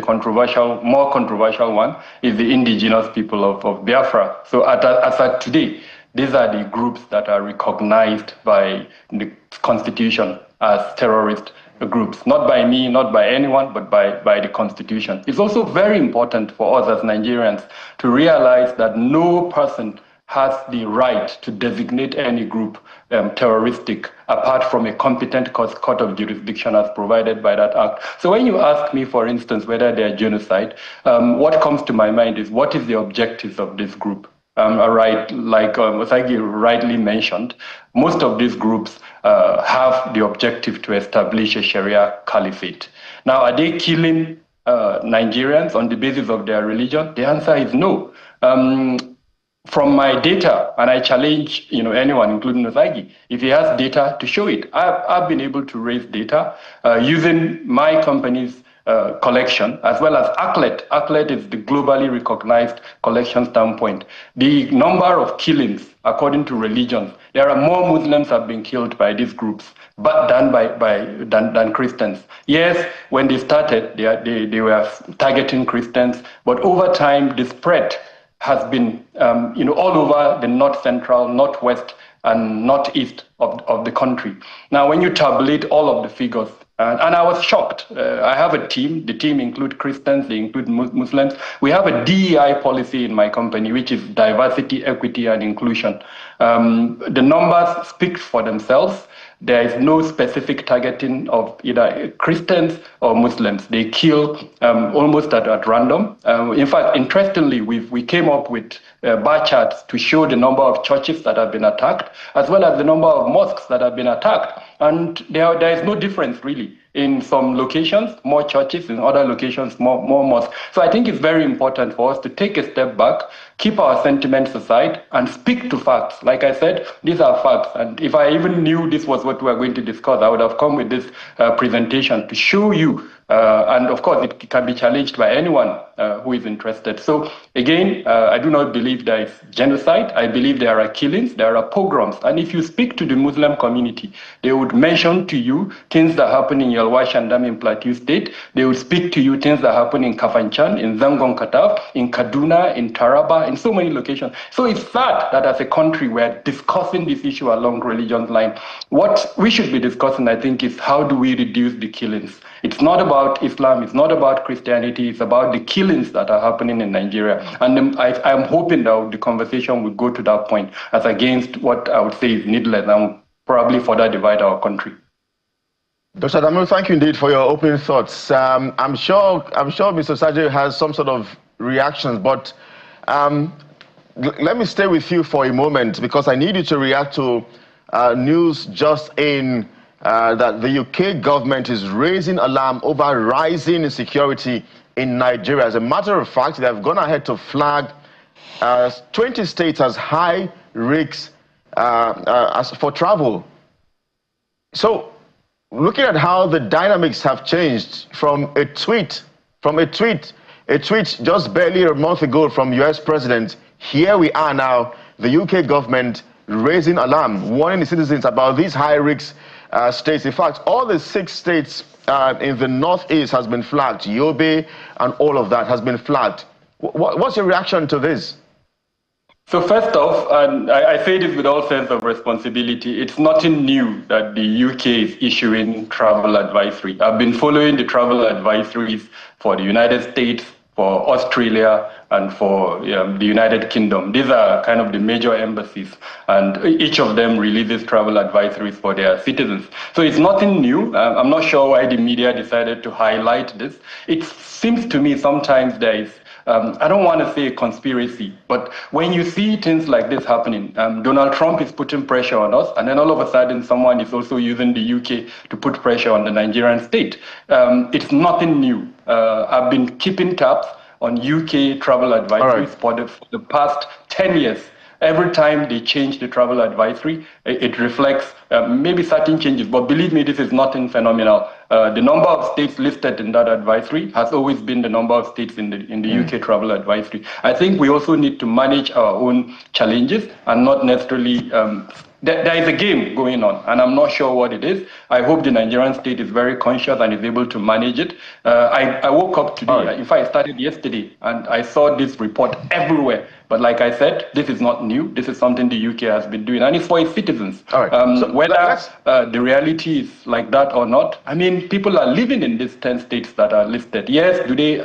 more controversial one, is the indigenous people of Biafra. So as at today, these are the groups that are recognized by the Constitution as terrorist groups, not by me, not by anyone, but by the Constitution. It's also very important for us as Nigerians to realize that no person has the right to designate any group terroristic apart from a competent court of jurisdiction as provided by that act. So when you ask me, for instance, whether they are genocide, what comes to my mind is what is the objectives of this group? Right, like Osagi rightly mentioned, most of these groups have the objective to establish a Sharia caliphate. Now, are they killing Nigerians on the basis of their religion? The answer is no. From my data, and I challenge anyone, including Osagi, if he has data to show it. I've been able to raise data using my company's collection, as well as ACLED. ACLED is the globally recognized collection standpoint. The number of killings, according to religions, there are more Muslims have been killed by these groups but than Christians. Yes, when they started, they were targeting Christians, but over time, the spread has been all over the north central, northwest, and northeast of the country. Now, when you tabulate all of the figures, and I was shocked. I have a team. The team includes Christians, they include Muslims. We have a DEI policy in my company, which is diversity, equity, and inclusion. The numbers speak for themselves. There is no specific targeting of either Christians or Muslims. They kill almost at random. In fact, interestingly, we came up with bar charts to show the number of churches that have been attacked, as well as the number of mosques that have been attacked. And there is no difference, really. In some locations, more churches, in other locations, more mosques. So I think it's very important for us to take a step back, keep our sentiments aside, and speak to facts. Like I said, these are facts. And if I even knew this was what we were going to discuss, I would have come with this presentation to show you. And of course, it can be challenged by anyone who is interested. So again, I do not believe there is genocide. I believe there are killings, there are pogroms. And if you speak to the Muslim community, they would mention to you things that happen in Yalwa Shandam in Plateau State. They would speak to you things that happen in Kafanchan, in Zangon Kataf, in Kaduna, in Taraba, in so many locations. So it's sad that as a country, we're discussing this issue along religion line. What we should be discussing, I think, is how do we reduce the killings? It's not about Islam, it's not about Christianity, it's about the killings that are happening in Nigeria. And I'm hoping that the conversation will go to that point as against what I would say is needless and probably further divide our country. Dr. Adamu, thank you indeed for your opening thoughts. I'm sure Mr. Saji has some sort of reactions, but let me stay with you for a moment because I need you to react to news just in that the UK government is raising alarm over rising insecurity in Nigeria. As a matter of fact, they have gone ahead to flag 20 states as high risks for travel. So, looking at how the dynamics have changed from a tweet just barely a month ago from US President, here we are now, the UK government raising alarm, warning the citizens about these high risks states. In fact, all the 6 states in the northeast has been flagged. Yobe and all of that has been flagged. What's your reaction to this? So first off, and I say this with all sense of responsibility, it's nothing new that the UK is issuing travel advisory. I've been following the travel advisories for the United States, for Australia, and for the United Kingdom. These are kind of the major embassies, and each of them releases travel advisories for their citizens. So it's nothing new. I'm not sure why the media decided to highlight this. It seems to me sometimes there is, I don't want to say a conspiracy, but when you see things like this happening, Donald Trump is putting pressure on us, and then all of a sudden someone is also using the UK to put pressure on the Nigerian state. It's nothing new. I've been keeping tabs on UK travel advisories for the past 10 years. Every time they change the travel advisory, it reflects maybe certain changes, but believe me, this is nothing phenomenal. The number of states listed in that advisory has always been the number of states in the UK travel advisory. I think we also need to manage our own challenges and not necessarily there is a game going on, and I'm not sure what it is. I hope the Nigerian state is very conscious and is able to manage it. I woke up today, in fact, I started yesterday, and I saw this report everywhere. But like I said, this is not new. This is something the UK has been doing, and it's for its citizens. So whether the reality is like that or not, I mean, people are living in these 10 states that are listed. Yes, do they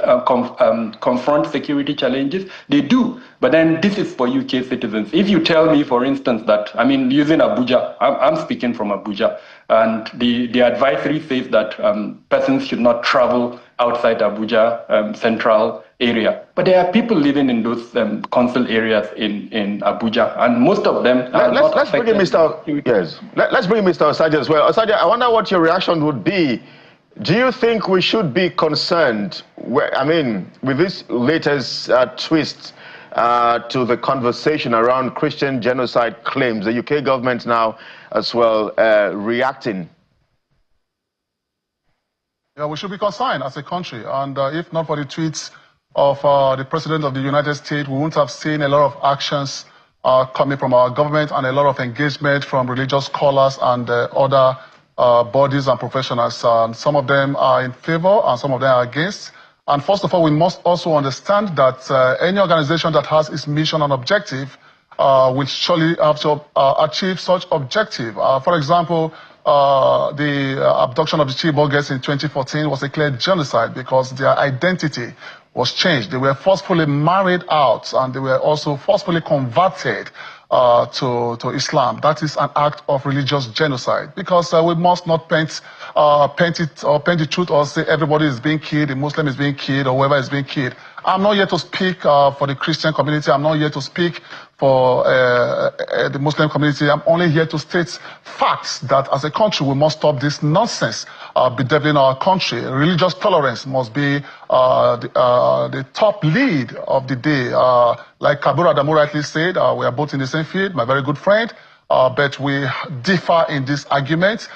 confront security challenges? They do. But then this is for UK citizens. If you tell me, for instance, that, I mean, using Abuja, I'm speaking from Abuja, and the advisory says that persons should not travel outside Abuja central area. But there are people living in those council areas in Abuja, and most of them are let's bring in Mr. Osaja as well. Osaja, I wonder what your reaction would be. Do you think we should be concerned, with this latest twist to the conversation around Christian genocide claims, the UK government now as well reacting? Yeah, we should be concerned as a country, and if not for the tweets of the President of the United States, we wouldn't have seen a lot of actions coming from our government and a lot of engagement from religious scholars and other bodies and professionals. Some of them are in favor and some of them are against. And first of all, we must also understand that any organization that has its mission and objective will surely have to achieve such objective. For example, the abduction of the Chibok girls in 2014 was a clear genocide because their identity was changed. They were forcefully married out, and they were also forcefully converted to Islam. That is an act of religious genocide, because we must not paint the truth or say everybody is being killed, the Muslim is being killed, or whoever is being killed. I'm not here to speak for the Christian community. I'm not here to speak for the Muslim community. I'm only here to state facts that as a country we must stop this nonsense bedeviling our country. Religious tolerance must be the top lead of the day. Like Kabura Adamu rightly said, we are both in the same field, my very good friend. But we differ in this argument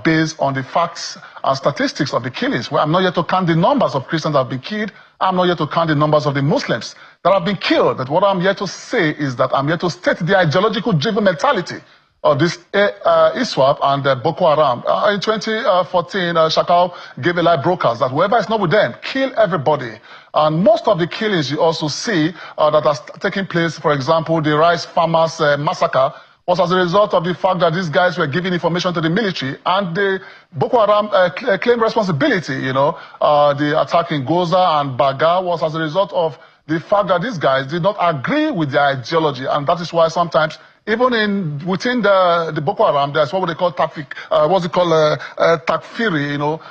based on the facts and statistics of the killings. Well, I'm not here to count the numbers of Christians that have been killed. I'm not here to count the numbers of the Muslims that have been killed. But what I'm here to say is that I'm here to state the ideological driven mentality of this ISWAP and Boko Haram. In 2014, Shakal gave a live broadcast that whoever is not with them, kill everybody. And most of the killings you also see that are taking place, for example, the rice farmers massacre, was as a result of the fact that these guys were giving information to the military, and the Boko Haram claimed responsibility. The attack in Goza and Baga was as a result of the fact that these guys did not agree with their ideology, and that is why sometimes even within the Boko Haram, there's what they call takfiri,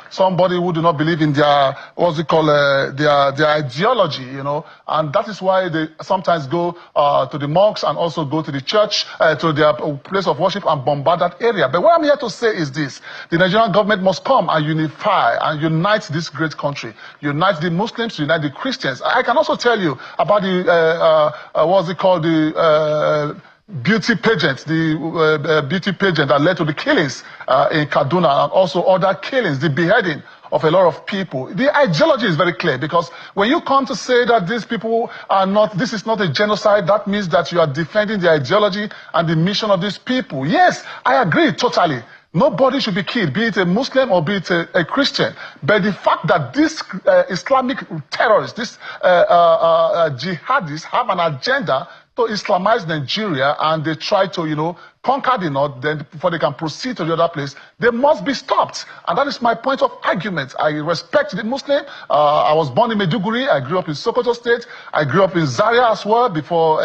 somebody who do not believe in their, their ideology, and that is why they sometimes go to the mosques and also go to the church, to their place of worship and bombard that area. But what I'm here to say is this: the Nigerian government must come and unify and unite this great country, unite the Muslims, unite the Christians. I can also tell you about the beauty pageant, the beauty pageant that led to the killings in Kaduna, and also other killings, the beheading of a lot of people. The ideology is very clear, because when you come to say that these people are not, this is not a genocide, that means that you are defending the ideology and the mission of these people. Yes, I agree totally. Nobody should be killed, be it a Muslim or be it a Christian. But the fact that these Islamic terrorists, these jihadists have an agenda to Islamize Nigeria and they try to, conquer the north, then before they can proceed to the other place, they must be stopped. And that is my point of argument. I respect the Muslim. I was born in Maiduguri. I grew up in Sokoto State. I grew up in Zaria as well before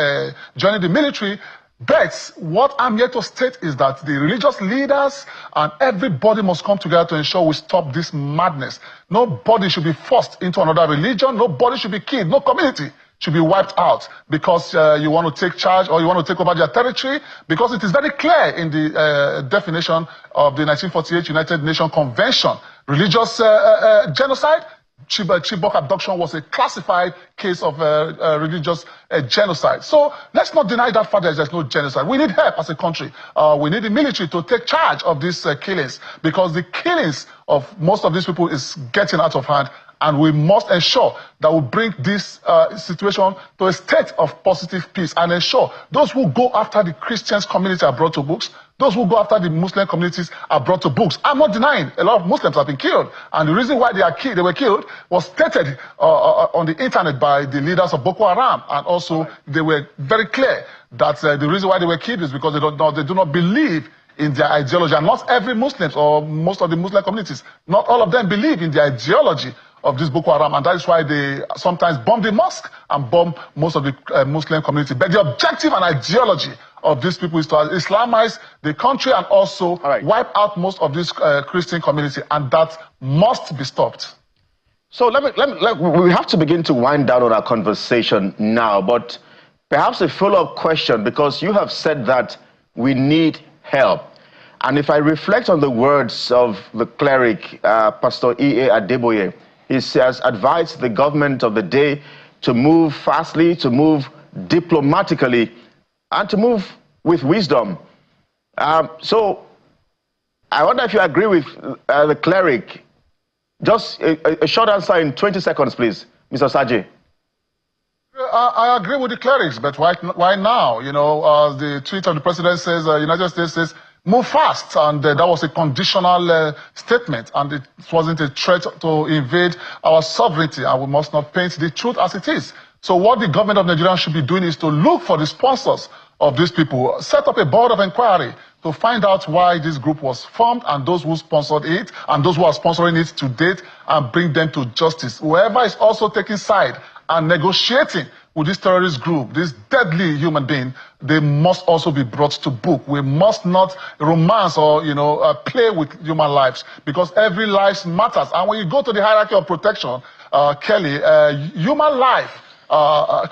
joining the military. But what I'm here to state is that the religious leaders and everybody must come together to ensure we stop this madness. Nobody should be forced into another religion. Nobody should be killed. No community should be wiped out because you want to take charge or you want to take over their territory, because it is very clear in the definition of the 1948 United Nations Convention. Religious genocide, Chibok abduction was a classified case of religious genocide. So let's not deny that fact that there's no genocide. We need help as a country. We need the military to take charge of these killings, because the killings of most of these people is getting out of hand. And we must ensure that we bring this situation to a state of positive peace and ensure those who go after the Christians community are brought to books. Those who go after the Muslim communities are brought to books. I'm not denying a lot of Muslims have been killed. And the reason why they were killed was stated on the internet by the leaders of Boko Haram. And also they were very clear that the reason why they were killed is because they do not believe in their ideology. And not every Muslim or most of the Muslim communities, not all of them believe in the ideology of this Boko Haram, and that is why they sometimes bomb the mosque and bomb most of the Muslim community. But the objective and ideology of these people is to Islamize the country and also wipe out most of this Christian community, and that must be stopped. So we have to begin to wind down on our conversation now, but perhaps a follow-up question, because you have said that we need help. And if I reflect on the words of the cleric, Pastor E.A. Adeboye, he has advised the government of the day to move fastly, to move diplomatically, and to move with wisdom. So I wonder if you agree with the cleric. Just a short answer in 20 seconds, please, Mr. Saji. I agree with the clerics, but why now? The tweet of the president says, United States says, move fast, and that was a conditional statement, and it wasn't a threat to invade our sovereignty, and we must not paint the truth as it is. So what the government of Nigeria should be doing is to look for the sponsors of these people, set up a board of inquiry to find out why this group was formed and those who sponsored it and those who are sponsoring it to date, and bring them to justice. Whoever is also taking side and negotiating with this terrorist group, this deadly human being, they must also be brought to book. We must not romance or, play with human lives, because every life matters. And when you go to the hierarchy of protection, Kelly, human life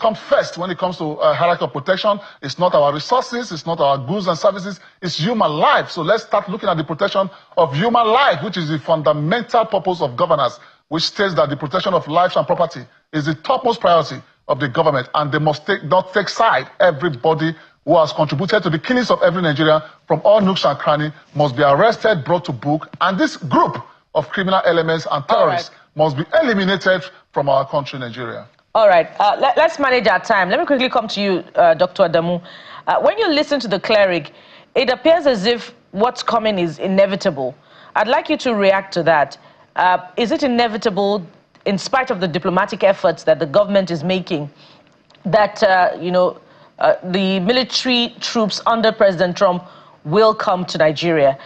comes first when it comes to hierarchy of protection. It's not our resources, it's not our goods and services, it's human life. So let's start looking at the protection of human life, which is the fundamental purpose of governance, which states that the protection of lives and property is the topmost priority of the government, and they must not take side. Everybody who has contributed to the killings of every Nigerian from all nooks and crannies must be arrested, brought to book, and this group of criminal elements and terrorists must be eliminated from our country, Nigeria. All right, let's manage our time. Let me quickly come to you, Dr. Adamu. When you listen to the cleric, it appears as if what's coming is inevitable. I'd like you to react to that. Is it inevitable, in spite of the diplomatic efforts that the government is making, that the military troops under President Trump will come to Nigeria?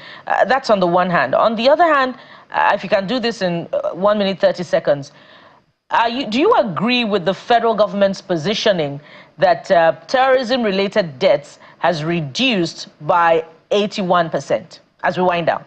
That's on the one hand. On the other hand, if you can do this in 1 minute 30 seconds, do you agree with the federal government's positioning that terrorism-related deaths has reduced by 81% as we wind down?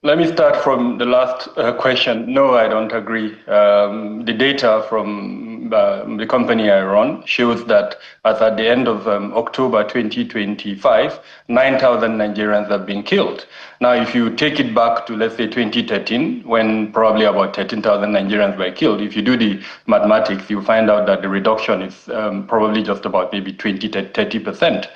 Let me start from the last question. No, I don't agree. The data from the company I run shows that as at the end of October 2025, 9,000 Nigerians have been killed. Now, if you take it back to, let's say, 2013, when probably about 13,000 Nigerians were killed, if you do the mathematics, you find out that the reduction is probably just about maybe 20 to 30%.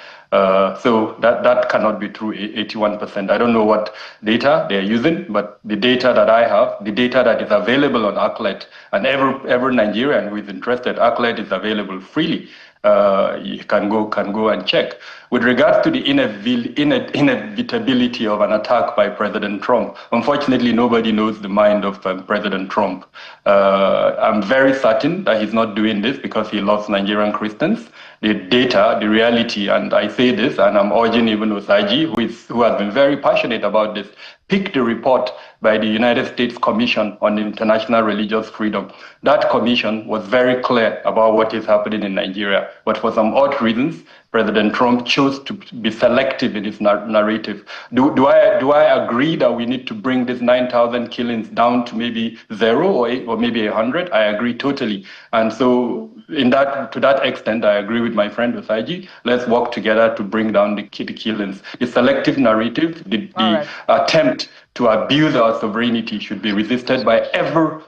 So that cannot be true, 81%. I don't know what data they're using, but the data that I have, the data that is available on ACLED, and every Nigerian who is interested, ACLED is available freely. You can go and check. With regards to the inevitability of an attack by President Trump, unfortunately, nobody knows the mind of President Trump. I'm very certain that he's not doing this because he loves Nigerian Christians. The data, the reality, and I say this, and I'm urging even Osaji, who has been very passionate about this, pick the report by the United States Commission on International Religious Freedom. That commission was very clear about what is happening in Nigeria, but for some odd reasons, President Trump chose to be selective in his narrative. Do I agree that we need to bring this 9,000 killings down to maybe 0 or maybe 100? I agree totally. And so to that extent, I agree with my friend Osaji. Let's work together to bring down the killings. The selective narrative, the attempt to abuse our sovereignty should be resisted by every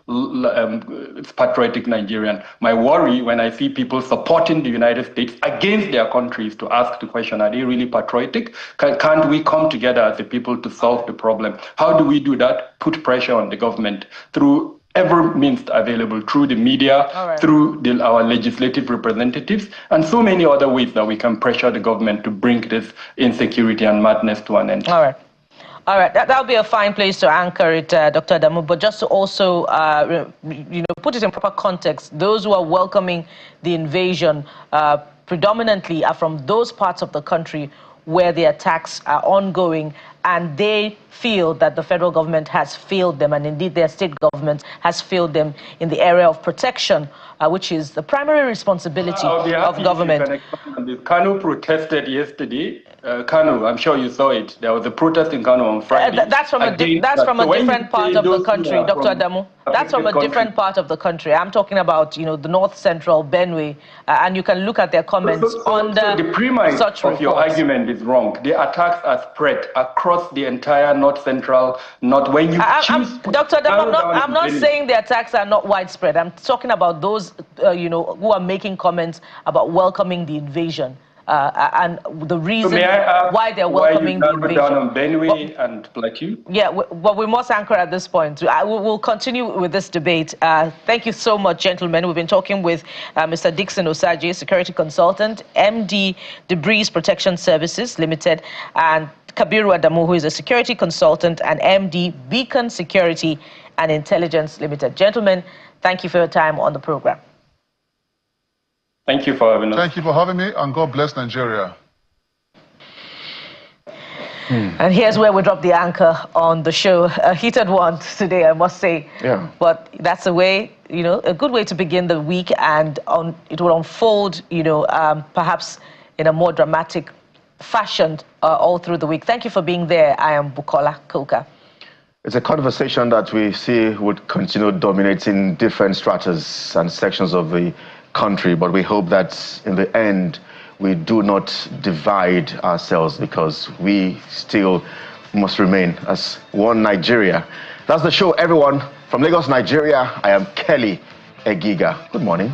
patriotic Nigerian. My worry when I see people supporting the United States against their country is to ask the question, are they really patriotic? Can't we come together as a people to solve the problem? How do we do that? Put pressure on the government through every means available, through the media, through our legislative representatives, and so many other ways that we can pressure the government to bring this insecurity and madness to an end. All right, that'll be a fine place to anchor it, Dr. Adamu. But just to also, put it in proper context, those who are welcoming the invasion predominantly are from those parts of the country where the attacks are ongoing, and they feel that the federal government has failed them, and indeed their state government has failed them in the area of protection, which is the primary responsibility of government. Kano protested yesterday. Kano, I'm sure you saw it. There was a protest in Kano on Friday. That's from a different part of the country, Dr. Adamu. That's from a different part of the country. I'm talking about, the north central Benue, and you can look at their comments on the premise of your argument is wrong. The attacks are spread across the entire north central. Not when you Dr. Adamu, I'm not saying the attacks are not widespread. I'm talking about those, who are making comments about welcoming the invasion. And the reason why they're welcoming the invasion. Down on Benue and Plateau? Yeah, but we must anchor at this point. We'll continue with this debate. Thank you so much, gentlemen. We've been talking with Mr. Dixon Osaji, security consultant, MD Debris Protection Services Limited, and Kabiru Adamu, who is a security consultant and MD Beacon Security and Intelligence Limited. Gentlemen, thank you for your time on the program. Thank you for having us. Thank you for having me, and God bless Nigeria. And here's where we drop the anchor on the show. A heated one today, I must say. Yeah. But that's a way, a good way to begin the week, and it will unfold, perhaps in a more dramatic fashion all through the week. Thank you for being there. I am Bukola Koka. It's a conversation that we see would continue dominating different stratas and sections of the country, but we hope that in the end we do not divide ourselves, because we still must remain as one Nigeria. That's the show, everyone. From Lagos, Nigeria, I am Kelly Egiga. Good morning.